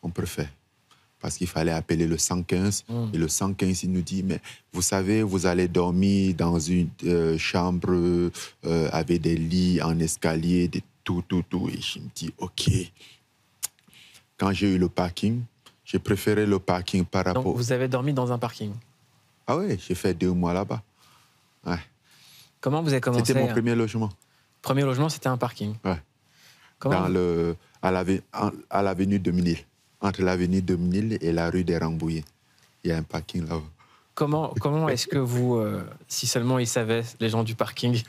A: on préfère. Parce qu'il fallait appeler le 115. Et le 115, il nous dit, mais vous savez, vous allez dormir dans une chambre avec des lits en escalier, tout. Et je me dis, OK. Quand j'ai eu le parking, j'ai préféré le parking par rapport...
B: Donc, vous avez dormi dans un parking?
A: Ah oui, j'ai fait 2 mois là-bas. Ouais.
B: Comment vous avez commencé?
A: C'était mon premier logement.
B: Premier logement, c'était un parking?
A: Ouais.
B: Comment
A: à l'avenue de Ménil. Entre l'avenue de Ménil et la rue des Rambouillés. Il y a un parking là-bas.
B: Comment est-ce que vous, si seulement ils savaient, les gens du parking?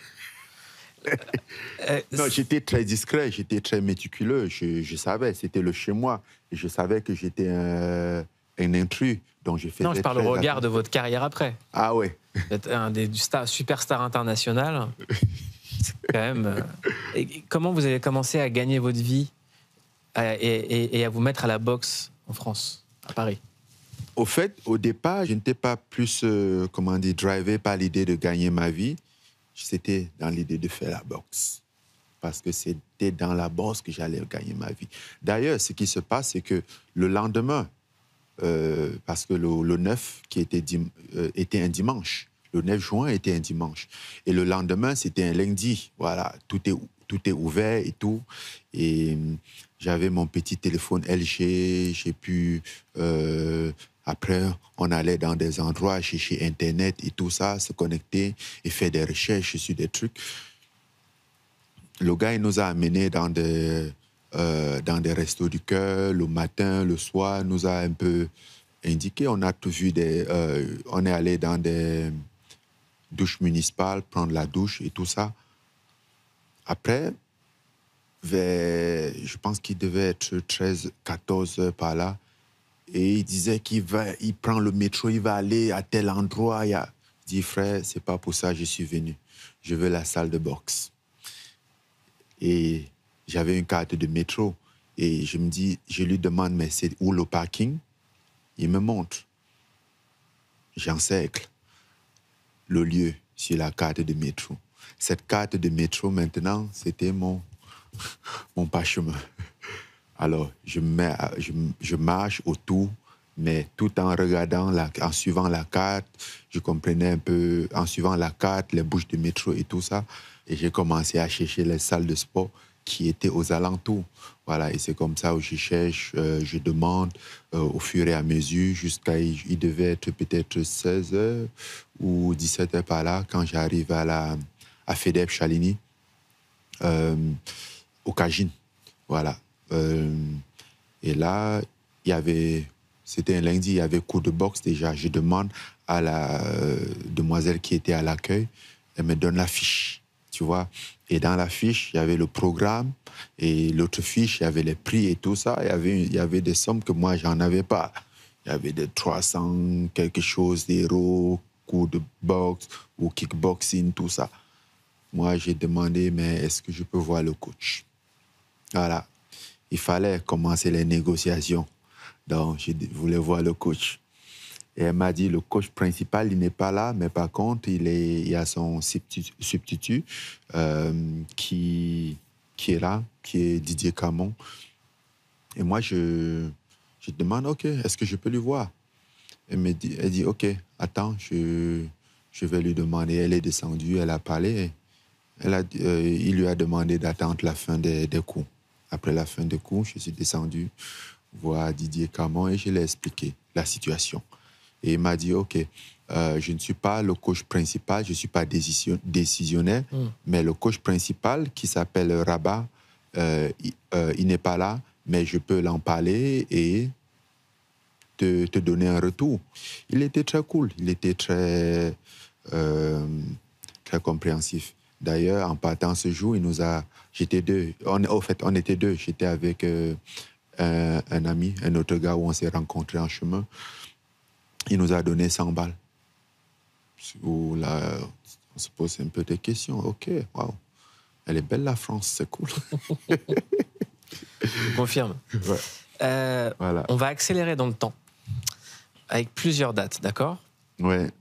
A: Non, j'étais très discret, j'étais très méticuleux. Je savais, c'était le chez moi. Et je savais que j'étais un intrus. Donc je
B: non, je parle au regard de votre carrière après.
A: Ah ouais.
B: Vous êtes un des superstars international. Quand même. Et comment vous avez commencé à gagner votre vie et à vous mettre à la boxe en France, à Paris?
A: Au fait, au départ, je n'étais pas plus, drivé par l'idée de gagner ma vie. C'était dans l'idée de faire la boxe. Parce que c'était dans la boxe que j'allais gagner ma vie. D'ailleurs, ce qui se passe, c'est que le lendemain, parce que le 9, qui était un dimanche, le 9 juin était un dimanche. Et le lendemain, c'était un lundi. Voilà, tout est ouvert et tout. Et j'avais mon petit téléphone LG. J'ai pu... après, on allait dans des endroits, chercher Internet et tout ça, se connecter et faire des recherches sur des trucs. Le gars, il nous a amenés dans des restos du cœur, le matin, le soir, nous a un peu indiqué. On a tout vu on est allé dans des douches municipales, prendre la douche et tout ça. Après, je pense qu'il devait être 13, 14 heures par là. Et il disait il prend le métro, il va aller à tel endroit. Je dis, frère, c'est pas pour ça que je suis venu. Je veux la salle de boxe. Et j'avais une carte de métro. Et je lui demande, mais c'est où le parking? Il me montre. J'encercle le lieu sur la carte de métro. Cette carte de métro, maintenant, c'était mon parchemin. Alors, je marche autour, mais tout en regardant, en suivant la carte, je comprenais un peu, en suivant la carte, les bouches de métro et tout ça. Et j'ai commencé à chercher les salles de sport qui étaient aux alentours. Voilà, et c'est comme ça où je cherche, je demande au fur et à mesure, il devait être peut-être 16 heures ou 17 heures par là, quand j'arrive à FEDEP Chaligny, au Cagine. Voilà. Et là, c'était un lundi, il y avait cours de boxe déjà. Je demande à la demoiselle qui était à l'accueil, elle me donne la fiche, tu vois. Et dans la fiche, il y avait le programme et l'autre fiche, il y avait les prix et tout ça. Il y avait des sommes que moi, j'en avais pas. Il y avait des 300 quelque chose d'euros, cours de boxe ou kickboxing, tout ça. Moi, j'ai demandé, mais est-ce que je peux voir le coach? Voilà. Il fallait commencer les négociations. Donc, je voulais voir le coach. Et elle m'a dit, le coach principal, il n'est pas là, mais par contre, il y a son substitut qui est là, qui est Didier Camon. Et moi, je demande, OK, est-ce que je peux lui voir? Elle dit, OK, attends, je vais lui demander. Elle est descendue, elle a parlé. Il lui a demandé d'attendre la fin des cours. Après la fin des cours, je suis descendu voir Didier Camon et je lui ai expliqué la situation. Et il m'a dit, OK, Je ne suis pas le coach principal, je ne suis pas décisionnaire, mais le coach principal, qui s'appelle Rabat, il n'est pas là, mais je peux l'en parler et te donner un retour. Il était très cool, il était très compréhensif. D'ailleurs, en partant ce jour, j'étais deux. On était deux. J'étais avec un ami, un autre gars où on s'est rencontrés en chemin. Il nous a donné 100 balles. Où là, on se pose un peu des questions. OK, waouh. Elle est belle, la France, c'est cool.
C: Je confirme.
A: Ouais. Voilà.
C: On va accélérer dans le temps avec plusieurs dates, d'accord?
A: Ouais.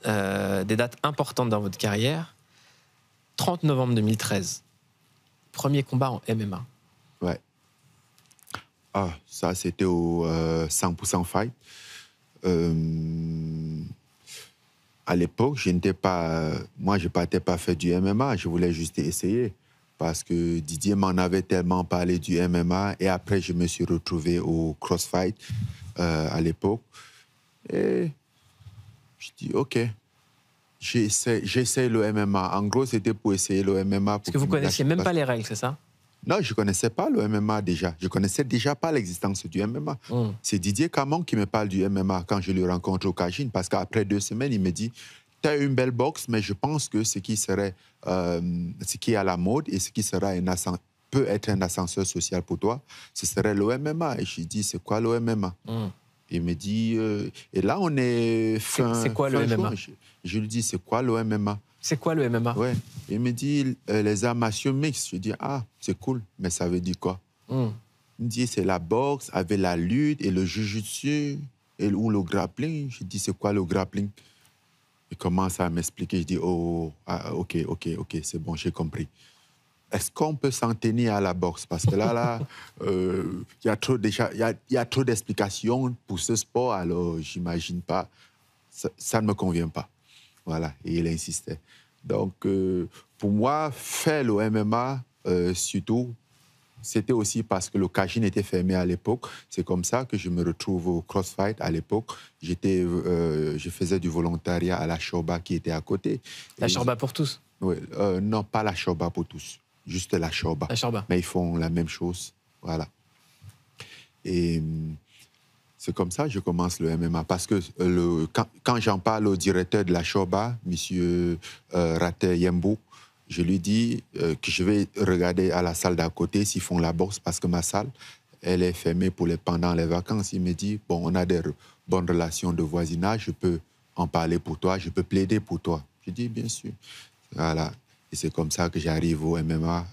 C: Des dates importantes dans votre carrière. 30 novembre 2013, premier combat en MMA.
A: Ouais. Ah, ça, c'était au 100% fight. À l'époque, je n'étais pas... Moi, je ne partais pas faire du MMA, je voulais juste essayer. Parce que Didier m'en avait tellement parlé du MMA. Et après, je me suis retrouvé au CrossFight à l'époque. Et je dis, OK, j'essaie le MMA. En gros, c'était pour essayer le MMA.
C: Parce que vous ne connaissiez même pas les règles, c'est ça?
A: Non, je ne connaissais pas le MMA déjà. Je ne connaissais déjà pas l'existence du MMA. C'est Didier Camon qui me parle du MMA quand je le rencontre au Cajun. Parce qu'après 2 semaines, il me dit, tu as une belle boxe, mais je pense que ce qui est à la mode et ce qui sera peut être un ascenseur social pour toi, ce serait le MMA. Et je lui dis, c'est quoi le MMA? Il me dit... et là, on est fin...
C: C'est quoi le MMA?
A: Je lui dis, c'est quoi le MMA?
C: C'est quoi le MMA?
A: Ouais. Il me dit, les arts martiaux mixtes. Je dis, ah, c'est cool, mais ça veut dire quoi? Il me dit, c'est la boxe avec la lutte et le jujutsu ou le grappling. Je dis, c'est quoi le grappling? Il commence à m'expliquer. Je dis, oh, OK, c'est bon, j'ai compris. Est-ce qu'on peut s'en tenir à la boxe? Parce que là, il y a trop d'explications pour ce sport, alors j'imagine pas. Ça ne me convient pas. Voilà, et il insistait. Donc, pour moi, faire le MMA, surtout, c'était aussi parce que le Cajun était fermé à l'époque. C'est comme ça que je me retrouve au CrossFight à l'époque. Je faisais du volontariat à la Shoba qui était à côté.
C: La Shoba pour tous?
A: Oui, non, pas la Shoba pour tous. Juste la Shoba.
C: La Shoba.
A: Mais ils font la même chose. Voilà. Et c'est comme ça que je commence le MMA. Parce que quand j'en parle au directeur de la Shoba, M. Rater Yembo, je lui dis que je vais regarder à la salle d'à côté s'ils font la boxe parce que ma salle, elle est fermée pendant les vacances. Il me dit, bon, on a des bonnes relations de voisinage, je peux en parler pour toi, je peux plaider pour toi. Je dis, bien sûr. Voilà. Et c'est comme ça que j'arrive au MMA,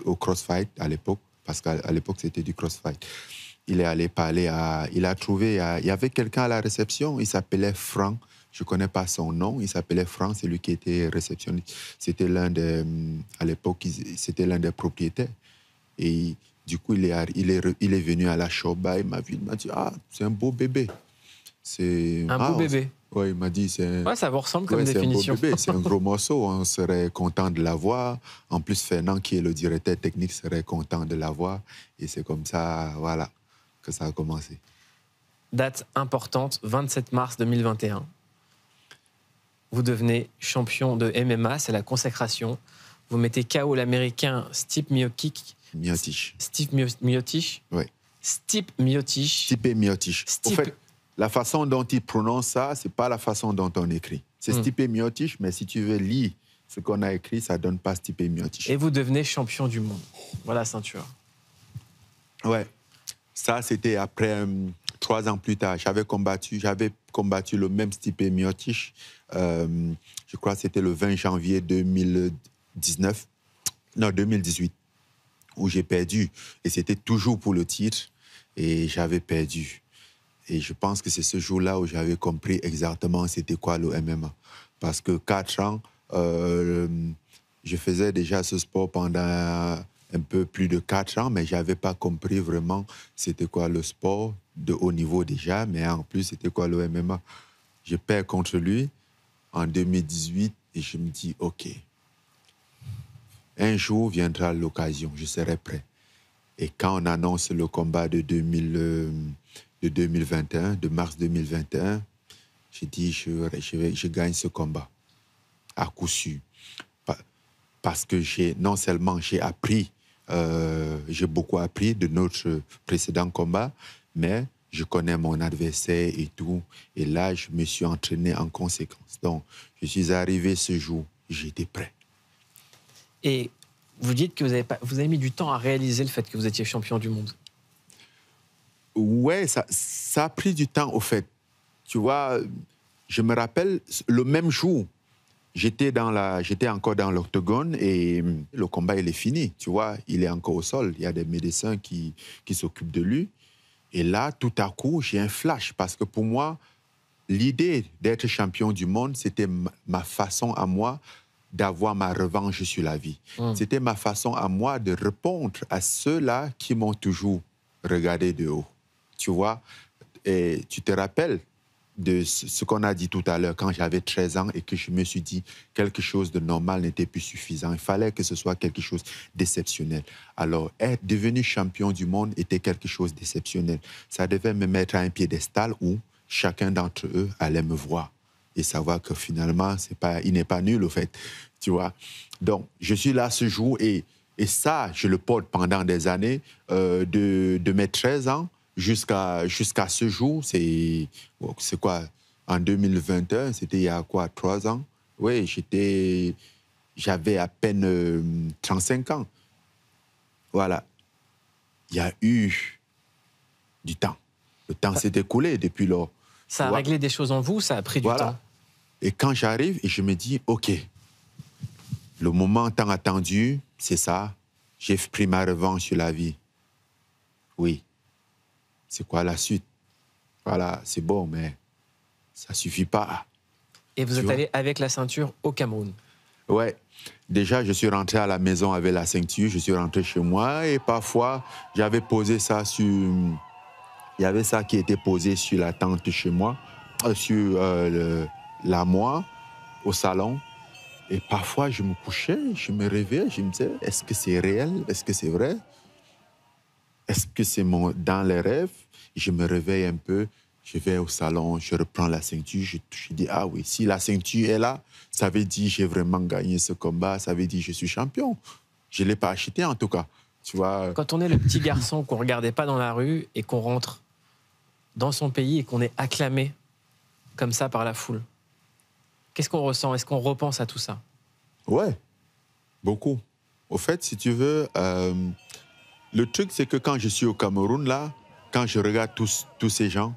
A: au CrossFight à l'époque, parce qu'à l'époque, c'était du CrossFight. Il est allé parler il y avait quelqu'un à la réception, il s'appelait Franck. Je ne connais pas son nom, il s'appelait Franck, c'est lui qui était réceptionniste. C'était à l'époque, c'était l'un des propriétaires. Et du coup, il est venu à la Shoba, il m'a vu, il m'a dit, ah, c'est un beau bébé.
C: Un beau bébé?
A: Oui, il m'a dit,
C: ouais, ça vous ressemble comme définition.
A: C'est un beau bébé, c'est un gros morceau, on serait content de l'avoir. En plus, Fernand, qui est le directeur technique, serait content de l'avoir. Et c'est comme ça, voilà, que ça a commencé.
C: Date importante, 27 mars 2021. Vous devenez champion de MMA, c'est la consécration. Vous mettez KO l'Américain Stipe Miocic. Stipe Miocic.
A: Oui.
C: Stipe Miocic.
A: Stipe Miocic. En fait, la façon dont il prononce ça, c'est pas la façon dont on écrit. C'est Stipe Miocic, mais si tu veux lire ce qu'on a écrit, ça donne pas Stipe Miocic.
C: Et vous devenez champion du monde. Voilà la ceinture.
A: Ouais. Ça, c'était après 3 ans plus tard. J'avais combattu le même Stipe Miocic. Je crois que c'était le 20 janvier 2018, où j'ai perdu. Et c'était toujours pour le titre. Et j'avais perdu. Et je pense que c'est ce jour-là où j'avais compris exactement c'était quoi le MMA. Parce que 4 ans, je faisais déjà ce sport pendant un peu plus de 4 ans, mais je n'avais pas compris vraiment c'était quoi le sport de haut niveau déjà, mais en plus, c'était quoi le MMA. Je perds contre lui en 2018 et je me dis, OK, un jour viendra l'occasion, je serai prêt. Et quand on annonce le combat de 2021, de mars 2021, J'ai dit, je gagne ce combat, à coup sûr. Parce que non seulement j'ai appris, j'ai beaucoup appris de notre précédent combat, mais je connais mon adversaire et tout. Et là, je me suis entraîné en conséquence. Donc, je suis arrivé ce jour, j'étais prêt.
C: Et vous dites que vous avez mis du temps à réaliser le fait que vous étiez champion du monde.
A: Ouais, ça a pris du temps, au fait. Tu vois, je me rappelle, le même jour, j'étais encore dans l'octogone et le combat, il est fini. Tu vois, il est encore au sol. Il y a des médecins qui s'occupent de lui. Et là, tout à coup, j'ai un flash parce que pour moi, l'idée d'être champion du monde, c'était ma façon à moi d'avoir ma revanche sur la vie. C'était ma façon à moi de répondre à ceux-là qui m'ont toujours regardé de haut. Tu vois, et tu te rappelles de ce qu'on a dit tout à l'heure quand j'avais 13 ans et que je me suis dit quelque chose de normal n'était plus suffisant. Il fallait que ce soit quelque chose d'exceptionnel. Alors, être devenu champion du monde était quelque chose d'exceptionnel. Ça devait me mettre à un piédestal où chacun d'entre eux allait me voir et savoir que finalement, il n'est pas nul, au fait. Tu vois? Donc, je suis là ce jour et ça, je le porte pendant des années, de mes 13 ans jusqu'à ce jour. C'est quoi? En 2021, c'était il y a quoi? 3 ans? Oui, j'avais à peine 35 ans. Voilà. Il y a eu du temps. Le temps s'est écoulé depuis lors.
C: Ça a réglé des choses en vous, ça a pris du temps.
A: Et quand j'arrive et je me dis, OK, le moment tant attendu, c'est ça. J'ai pris ma revanche sur la vie. Oui. C'est quoi la suite? Voilà, c'est bon, mais ça suffit pas.
C: Et vous êtes allé avec la ceinture au Cameroun?
A: Ouais. Déjà, je suis rentré à la maison avec la ceinture, je suis rentré chez moi et parfois, j'avais posé ça sur... Il y avait ça qui était posé sur la tente chez moi, sur l'armoire, au salon. Et parfois, je me couchais, je me réveillais, je me disais, est-ce que c'est réel? Est-ce que c'est vrai? Est-ce que c'est dans les rêves? Je me réveille un peu, je vais au salon, je reprends la ceinture, je dis, ah oui, si la ceinture est là, ça veut dire que j'ai vraiment gagné ce combat, ça veut dire que je suis champion. Je ne l'ai pas acheté en tout cas. Tu vois.
C: Quand on est le petit garçon qu'on ne regardait pas dans la rue et qu'on rentre dans son pays et qu'on est acclamé comme ça par la foule, qu'est-ce qu'on ressent? Est-ce qu'on repense à tout ça?
A: Ouais, beaucoup. Au fait, si tu veux, le truc, c'est que quand je suis au Cameroun, là, quand je regarde tous ces gens,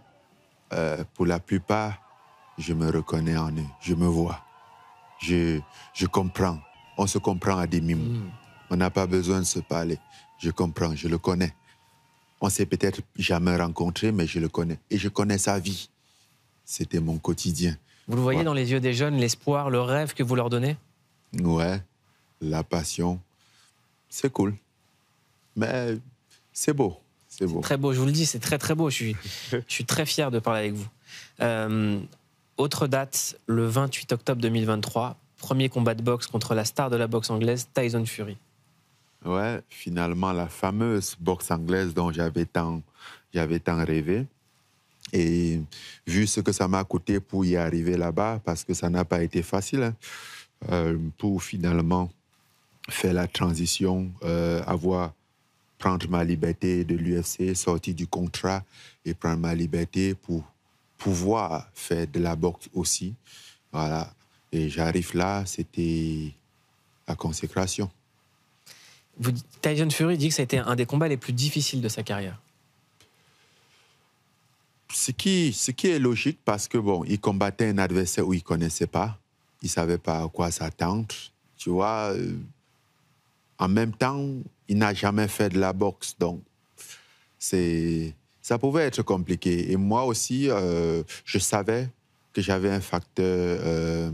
A: pour la plupart, je me reconnais en eux, je me vois. Je comprends. On se comprend à des mimes. On n'a pas besoin de se parler. Je comprends, je le connais. On ne s'est peut-être jamais rencontré, mais je le connais. Et je connais sa vie. C'était mon quotidien.
C: Vous le voyez dans les yeux des jeunes, l'espoir, le rêve que vous leur donnez?
A: Ouais, la passion. C'est cool. Mais c'est beau. C'est beau.
C: Très beau, je vous le dis, c'est très très beau. Je suis très fier de parler avec vous. Autre date, le 28 octobre 2023, premier combat de boxe contre la star de la boxe anglaise, Tyson Fury.
A: Ouais, finalement, la fameuse boxe anglaise dont j'avais tant rêvé. Et vu ce que ça m'a coûté pour y arriver là-bas, parce que ça n'a pas été facile, pour finalement faire la transition, prendre ma liberté de l'UFC, sortir du contrat et prendre ma liberté pour pouvoir faire de la boxe aussi. Voilà. Et j'arrive là, c'était la consécration.
C: Tyson Fury dit que ça a été un des combats les plus difficiles de sa carrière.
A: Ce qui est logique parce que, bon, il combattait un adversaire où il ne connaissait pas. Il ne savait pas à quoi s'attendre. Tu vois, en même temps, il n'a jamais fait de la boxe. Donc, ça pouvait être compliqué. Et moi aussi, je savais que j'avais un facteur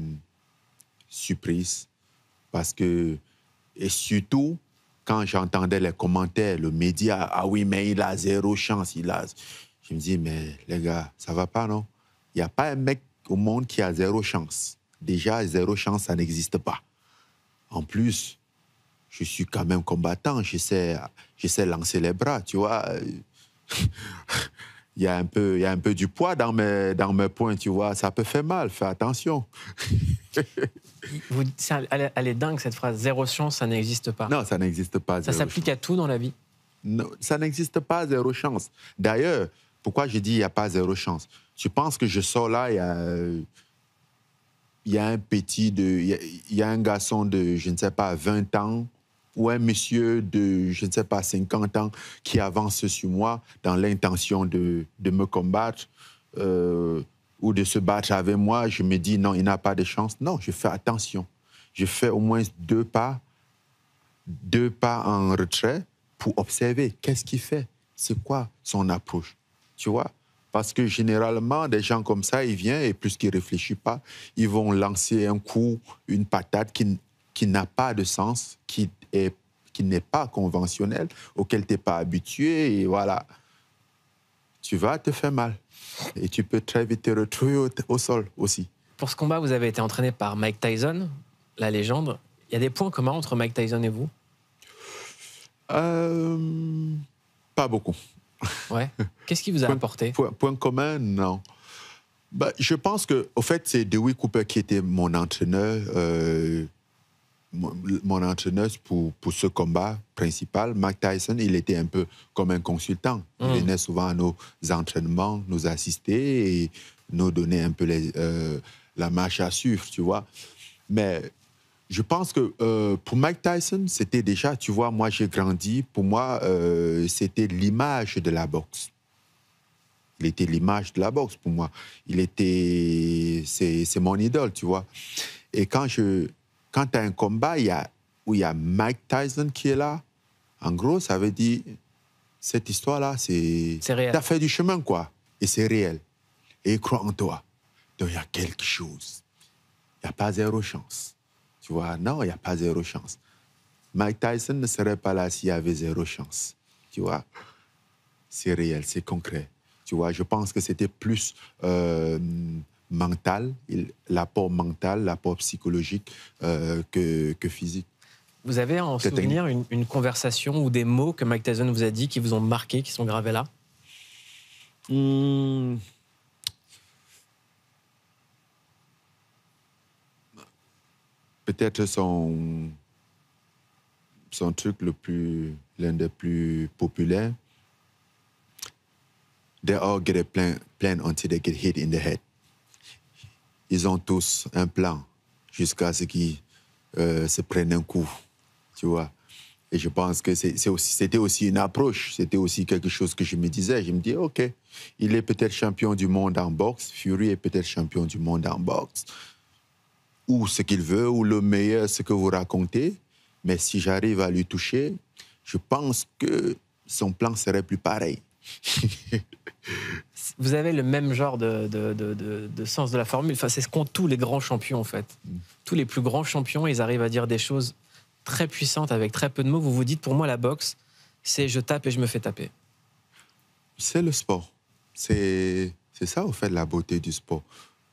A: surprise. Parce que, et surtout, quand j'entendais les commentaires, le média, ah oui, mais il a zéro chance. Je me dis, mais les gars, ça va pas, non? Il n'y a pas un mec au monde qui a zéro chance. Déjà, zéro chance, ça n'existe pas. En plus, je suis quand même combattant. Je sais lancer les bras, tu vois. il y a un peu du poids dans mes poings, tu vois. Ça peut faire mal, fais attention.
C: Elle est dingue, cette phrase. Zéro chance, ça n'existe pas.
A: Non, ça n'existe pas.
C: Ça s'applique à tout dans la vie.
A: Non, ça n'existe pas, zéro chance. D'ailleurs, pourquoi je dis il n'y a pas zéro chance? Je pense que je sors là, il y a un garçon de, je ne sais pas, 20 ans, ou un monsieur de, je ne sais pas, 50 ans, qui avance sur moi dans l'intention de me combattre ou de se battre avec moi. Je me dis, non, il n'a pas de chance. Non, je fais attention. Je fais au moins deux pas en retrait pour observer qu'est-ce qu'il fait, c'est quoi son approche, tu vois. Parce que généralement, des gens comme ça, ils viennent et plus qu'ils ne réfléchissent pas, ils vont lancer un coup, une patate qui n'a pas de sens, qui n'est pas conventionnel, auquel tu n'es pas habitué, et voilà. Tu vas te faire mal. Et tu peux très vite te retrouver au sol aussi.
C: Pour ce combat, vous avez été entraîné par Mike Tyson, la légende. Il y a des points communs entre Mike Tyson et vous?
A: Pas beaucoup.
C: Ouais. Qu'est-ce qui vous a apporté?
A: Point commun, non. Bah, je pense que, au fait, c'est Dewey Cooper qui était mon entraîneur, mon entraîneur pour ce combat principal. Mike Tyson, il était un peu comme un consultant. Il venait souvent à nos entraînements, nous assister et nous donner un peu la marche à suivre, tu vois. Mais je pense que pour Mike Tyson, c'était déjà, tu vois, moi j'ai grandi, pour moi, c'était l'image de la boxe. Il était l'image de la boxe pour moi. C'est mon idole, tu vois. Et quand tu as un combat où il y a Mike Tyson qui est là, en gros, ça veut dire, cette histoire-là, c'est réel. Tu as fait du chemin, quoi. Et c'est réel. Et il croit en toi. Donc il y a quelque chose. Il n'y a pas zéro chance. Tu vois, non, il n'y a pas zéro chance. Mike Tyson ne serait pas là s'il y avait zéro chance. Tu vois, c'est réel, c'est concret. Tu vois, je pense que c'était plus mental, l'apport mental, l'apport psychologique que physique.
C: Vous avez en souvenir une conversation ou des mots que Mike Tyson vous a dit qui vous ont marqué, qui sont gravés là?
A: Peut-être son truc l'un des plus populaires. They all get a plan until they get hit in the head. Ils ont tous un plan jusqu'à ce qu'ils se prennent un coup, tu vois. Et je pense que c'était aussi une approche, c'était aussi quelque chose que je me disais. Je me dis, OK, il est peut-être champion du monde en boxe, Fury est peut-être champion du monde en boxe, ou ce qu'il veut, ou le meilleur, ce que vous racontez. Mais si j'arrive à lui toucher, je pense que son plan serait plus pareil.
C: Vous avez le même genre de sens de la formule. Enfin, c'est ce qu'ont tous les grands champions, en fait. Tous les plus grands champions, ils arrivent à dire des choses très puissantes avec très peu de mots. Vous vous dites, pour moi, la boxe, c'est je tape et je me fais taper.
A: C'est le sport. C'est ça, au fait, la beauté du sport.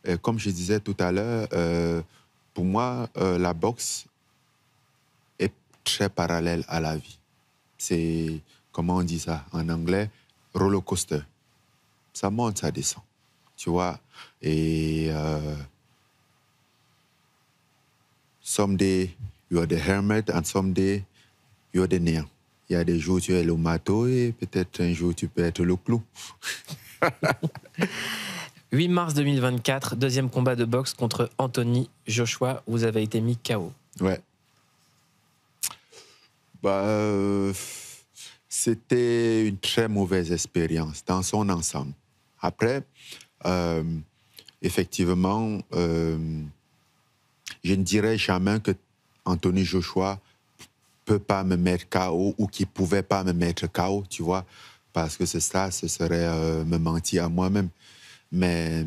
A: Et comme je disais tout à l'heure, pour moi, la boxe est très parallèle à la vie. C'est, comment on dit ça en anglais, roller coaster. Ça monte, ça descend, tu vois. Et someday, you are the hermit and someday, you are the néant. Il y a des jours, tu es le marteau et peut-être un jour, tu peux être le clou.
C: 8 mars 2024, deuxième combat de boxe contre Anthony Joshua. Vous avez été mis KO.
A: Ouais. C'était une très mauvaise expérience dans son ensemble. Après, effectivement, je ne dirais jamais que Anthony Joshua peut pas me mettre KO ou qu'il pouvait pas me mettre KO, tu vois, parce que ce serait me mentir à moi-même. Mais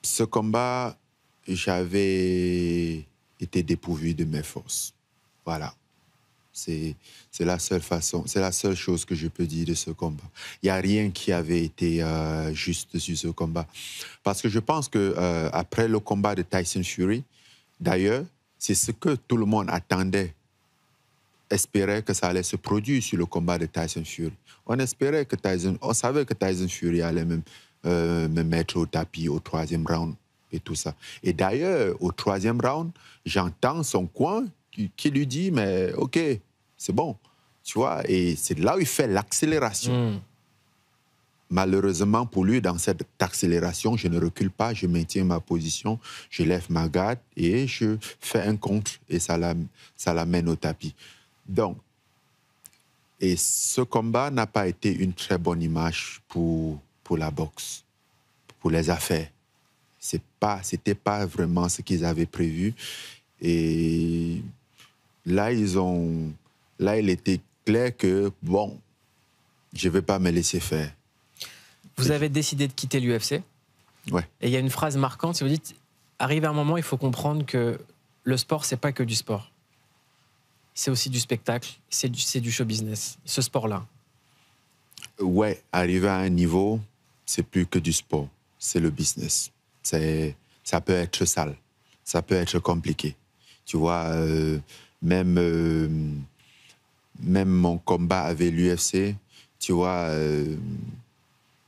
A: ce combat, j'avais été dépourvu de mes forces. Voilà. C'est la seule façon, c'est la seule chose que je peux dire de ce combat. Il n'y a rien qui avait été juste sur ce combat. Parce que je pense que après le combat de Tyson Fury, d'ailleurs, c'est ce que tout le monde attendait espérait que ça allait se produire sur le combat de Tyson Fury. On savait que Tyson Fury allait me mettre au tapis au 3e round et tout ça. Et d'ailleurs, au 3e round, j'entends son coin qui lui dit, mais OK, c'est bon. Tu vois, et c'est là où il fait l'accélération. Malheureusement pour lui, dans cette accélération, je ne recule pas, je maintiens ma position, je lève ma garde et je fais un contre et ça l'amène au tapis. Donc, et ce combat n'a pas été une très bonne image pour la boxe, pour les affaires. C'était pas vraiment ce qu'ils avaient prévu. Et là, il était clair que, bon, je ne vais pas me laisser faire.
C: Vous avez décidé de quitter l'UFC.
A: Ouais.
C: Et il y a une phrase marquante, vous dites, arrivé à un moment, il faut comprendre que le sport, c'est pas que du sport. C'est aussi du spectacle, c'est du show business, ce sport-là.
A: Ouais, arrivé à un niveau, c'est plus que du sport, c'est le business. Ça peut être sale, ça peut être compliqué. Tu vois, même mon combat avec l'UFC, tu vois,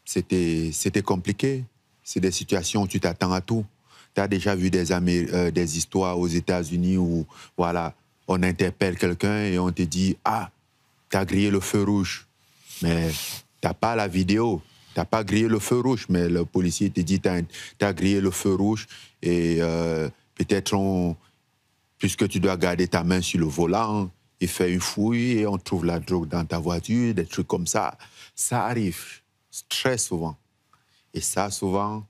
A: c'était compliqué. C'est des situations où tu t'attends à tout. Tu as déjà vu des histoires aux États-Unis où, voilà, on interpelle quelqu'un et on te dit « Ah, tu as grillé le feu rouge. » Mais tu n'as pas la vidéo. Tu n'as pas grillé le feu rouge, mais le policier te dit « Tu as grillé le feu rouge et peut-être puisque tu dois garder ta main sur le volant, il fait une fouille et on trouve la drogue dans ta voiture, des trucs comme ça. » Ça arrive très souvent. Et ça, souvent,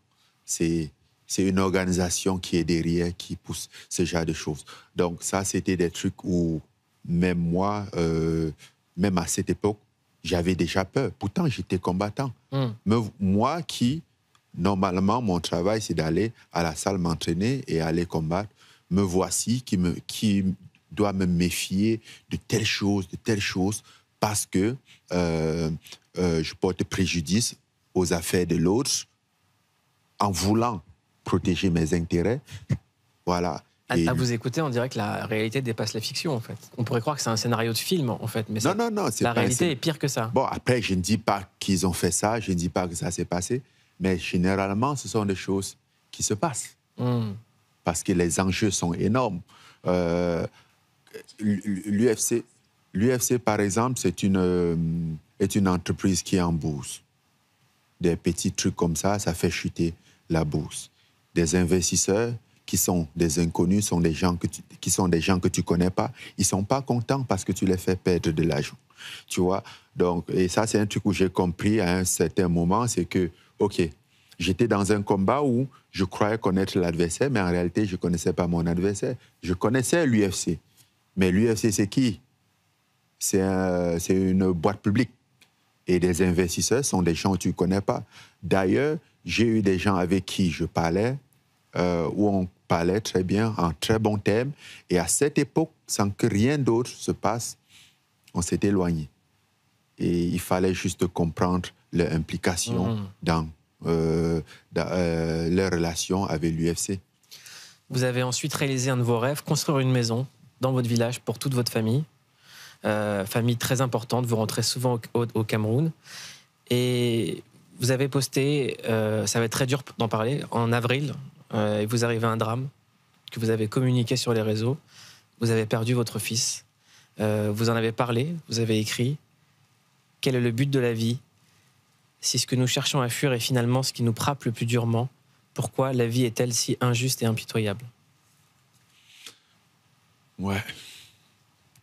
A: c'est une organisation qui est derrière, qui pousse ce genre de choses. Donc ça, c'était des trucs où même moi, même à cette époque, j'avais déjà peur. Pourtant, j'étais combattant. Mais moi qui, normalement, mon travail, c'est d'aller à la salle m'entraîner et aller combattre, me voici qui doit me méfier de telle chose, parce que je porte préjudice aux affaires de l'autre en voulant protéger mes intérêts. Voilà.
C: À vous écouter, on dirait que la réalité dépasse la fiction, en fait. On pourrait croire que c'est un scénario de film, en fait. Mais
A: non,
C: la réalité est pire que ça.
A: Bon, après, je ne dis pas qu'ils ont fait ça, je ne dis pas que ça s'est passé, mais généralement, ce sont des choses qui se passent. Parce que les enjeux sont énormes. L'UFC, par exemple, est une entreprise qui est en bourse. Des petits trucs comme ça fait chuter la bourse. Des investisseurs qui sont des inconnus, sont des gens que tu connais pas, ils sont pas contents parce que tu les fais perdre de l'argent. Tu vois? Donc, et ça, c'est un truc où j'ai compris à un certain moment, c'est que, OK, j'étais dans un combat où je croyais connaître l'adversaire, mais en réalité, je connaissais pas mon adversaire. Je connaissais l'UFC. Mais l'UFC, c'est qui? C'est une boîte publique. Et des investisseurs sont des gens que tu ne connais pas. D'ailleurs, j'ai eu des gens avec qui je parlais, où on parlait très bien, en très bons termes. Et à cette époque, sans que rien d'autre se passe, on s'est éloigné. Et il fallait juste comprendre leur implication dans leur relation avec l'UFC.
C: Vous avez ensuite réalisé un de vos rêves, construire une maison dans votre village pour toute votre famille. Famille très importante, vous rentrez souvent au Cameroun. Et vous avez posté, ça va être très dur d'en parler, en avril, et vous arrivez à un drame que vous avez communiqué sur les réseaux. Vous avez perdu votre fils. Vous en avez parlé, vous avez écrit. Quel est le but de la vie? Si ce que nous cherchons à fuir est finalement ce qui nous frappe le plus durement, pourquoi la vie est-elle si injuste et impitoyable?
A: Ouais.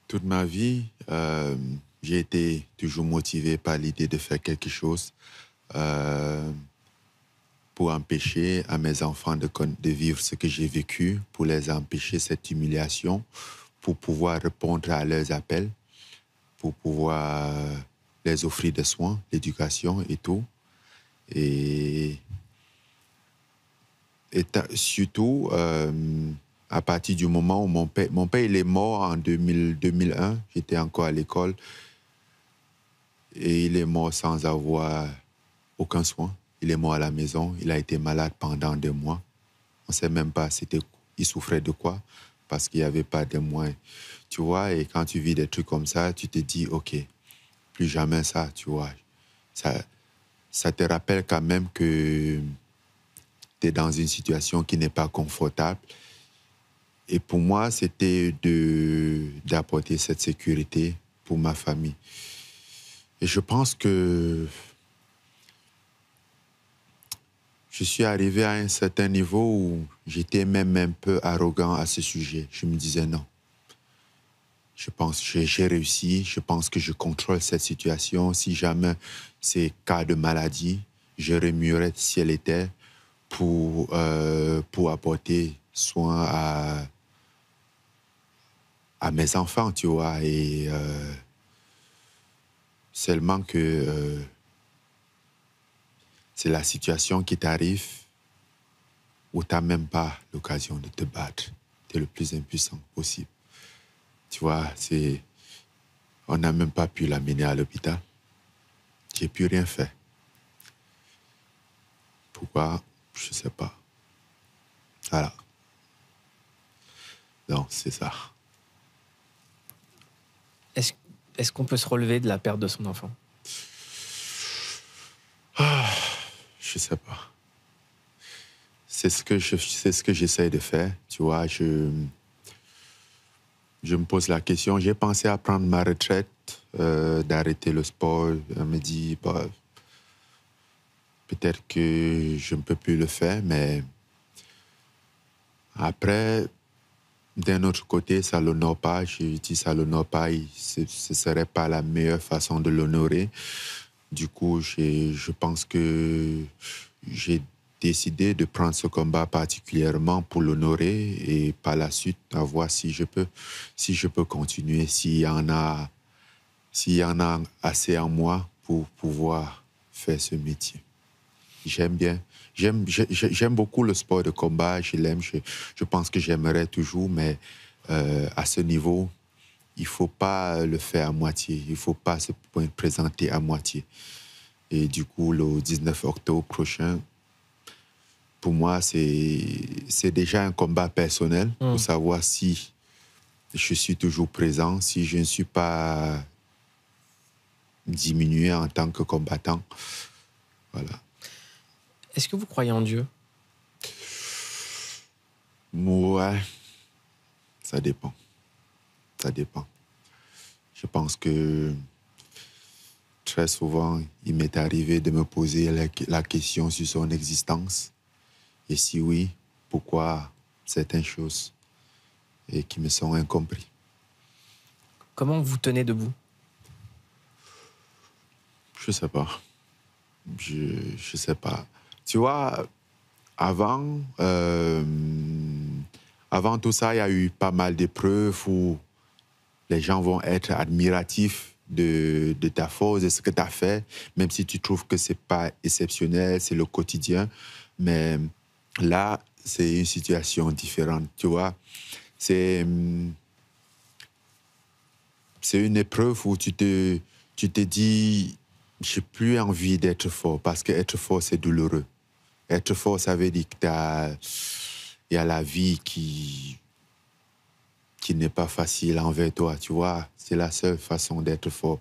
A: Toute ma vie, j'ai été toujours motivé par l'idée de faire quelque chose pour empêcher à mes enfants de vivre ce que j'ai vécu, pour les empêcher cette humiliation, pour pouvoir répondre à leurs appels, pour pouvoir les offrir des soins, l'éducation et tout. Et surtout, à partir du moment où mon père il est mort en 2001, j'étais encore à l'école, et il est mort sans avoir aucun soin. Il est mort à la maison, il a été malade pendant 2 mois. On ne sait même pas il souffrait de quoi, parce qu'il n'y avait pas de moyens. tu vois, et quand tu vis des trucs comme ça, tu te dis, OK, plus jamais ça, tu vois. Ça te rappelle quand même que tu es dans une situation qui n'est pas confortable. Et pour moi, c'était d'apporter cette sécurité pour ma famille. Et je pense que je suis arrivé à un certain niveau où j'étais même un peu arrogant à ce sujet. Je me disais non. Je pense que j'ai réussi. Je pense que je contrôle cette situation. Si jamais c'est cas de maladie, je remuerais si elle était pour apporter soin à mes enfants, tu vois. Et seulement que c'est la situation qui t'arrive où tu n'as même pas l'occasion de te battre. Tu es le plus impuissant possible. Tu vois, on n'a même pas pu l'amener à l'hôpital. J'ai plus rien fait. Pourquoi? Je ne sais pas. Voilà. Donc, c'est ça.
C: Est-ce qu'on peut se relever de la perte de son enfant?
A: Je ne sais pas. C'est ce que j'essaie de faire. Tu vois, je me pose la question. J'ai pensé à prendre ma retraite, d'arrêter le sport. Je me dis, bah, peut-être que je ne peux plus le faire, mais après, d'un autre côté, ça ne l'honore pas. Je dis ça ne l'honore pas. Ce ne serait pas la meilleure façon de l'honorer. Du coup, je pense que j'ai décidé de prendre ce combat particulièrement pour l'honorer et par la suite, à voir si je peux continuer, s'il y en a assez en moi pour pouvoir faire ce métier. J'aime bien. J'aime beaucoup le sport de combat, je l'aime, je pense que j'aimerais toujours, mais à ce niveau, il ne faut pas le faire à moitié, il ne faut pas se présenter à moitié. Et du coup, le 19 octobre prochain, pour moi, c'est déjà un combat personnel pour savoir si je suis toujours présent, si je ne suis pas diminué en tant que combattant. Voilà.
C: Est-ce que vous croyez en Dieu?
A: Ouais, ça dépend. Ça dépend. Je pense que très souvent, il m'est arrivé de me poser la question sur son existence. Et si oui, pourquoi certaines choses et qui me sont incomprises.
C: Comment vous tenez debout?
A: Je sais pas. Je sais pas. Tu vois, avant tout ça, il y a eu pas mal d'épreuves où les gens vont être admiratifs de ta force, de ce que tu as fait, même si tu trouves que c'est pas exceptionnel, c'est le quotidien. Mais là, c'est une situation différente, tu vois. C'est une épreuve où tu te dis, j'ai plus envie d'être fort, parce qu'être fort, c'est douloureux. Être fort, ça veut dire qu'il y a la vie qui n'est pas facile envers toi, tu vois. C'est la seule façon d'être fort.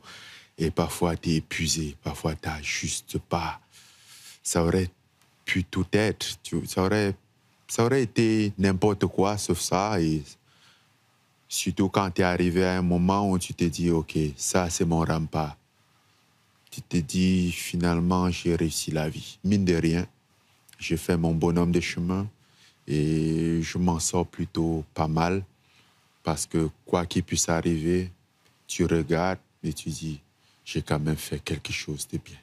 A: Et parfois, tu es épuisé, parfois, tu n'as juste pas. Ça aurait pu tout être. Ça aurait été n'importe quoi sauf ça. Et surtout quand tu es arrivé à un moment où tu te dis, OK, ça, c'est mon rempart. Tu te dis, finalement, j'ai réussi la vie. Mine de rien, j'ai fait mon bonhomme de chemin et je m'en sors plutôt pas mal parce que quoi qu'il puisse arriver, tu regardes et tu dis, j'ai quand même fait quelque chose de bien.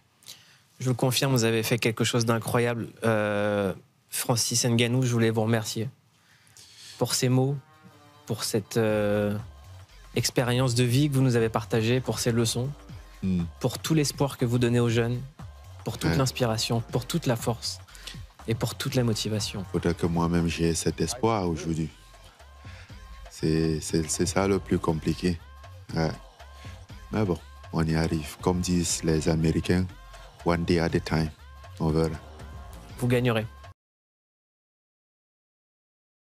C: Je vous confirme, vous avez fait quelque chose d'incroyable. Francis Ngannou, je voulais vous remercier pour ces mots, pour cette expérience de vie que vous nous avez partagée, pour ces leçons, pour tout l'espoir que vous donnez aux jeunes, pour toute l'inspiration, pour toute la force et pour toute la motivation.
A: Il faudrait que moi-même j'ai cet espoir aujourd'hui. C'est ça le plus compliqué. Ouais. Mais bon, on y arrive. Comme disent les Américains, one day at a time. On verra.
C: Vous gagnerez.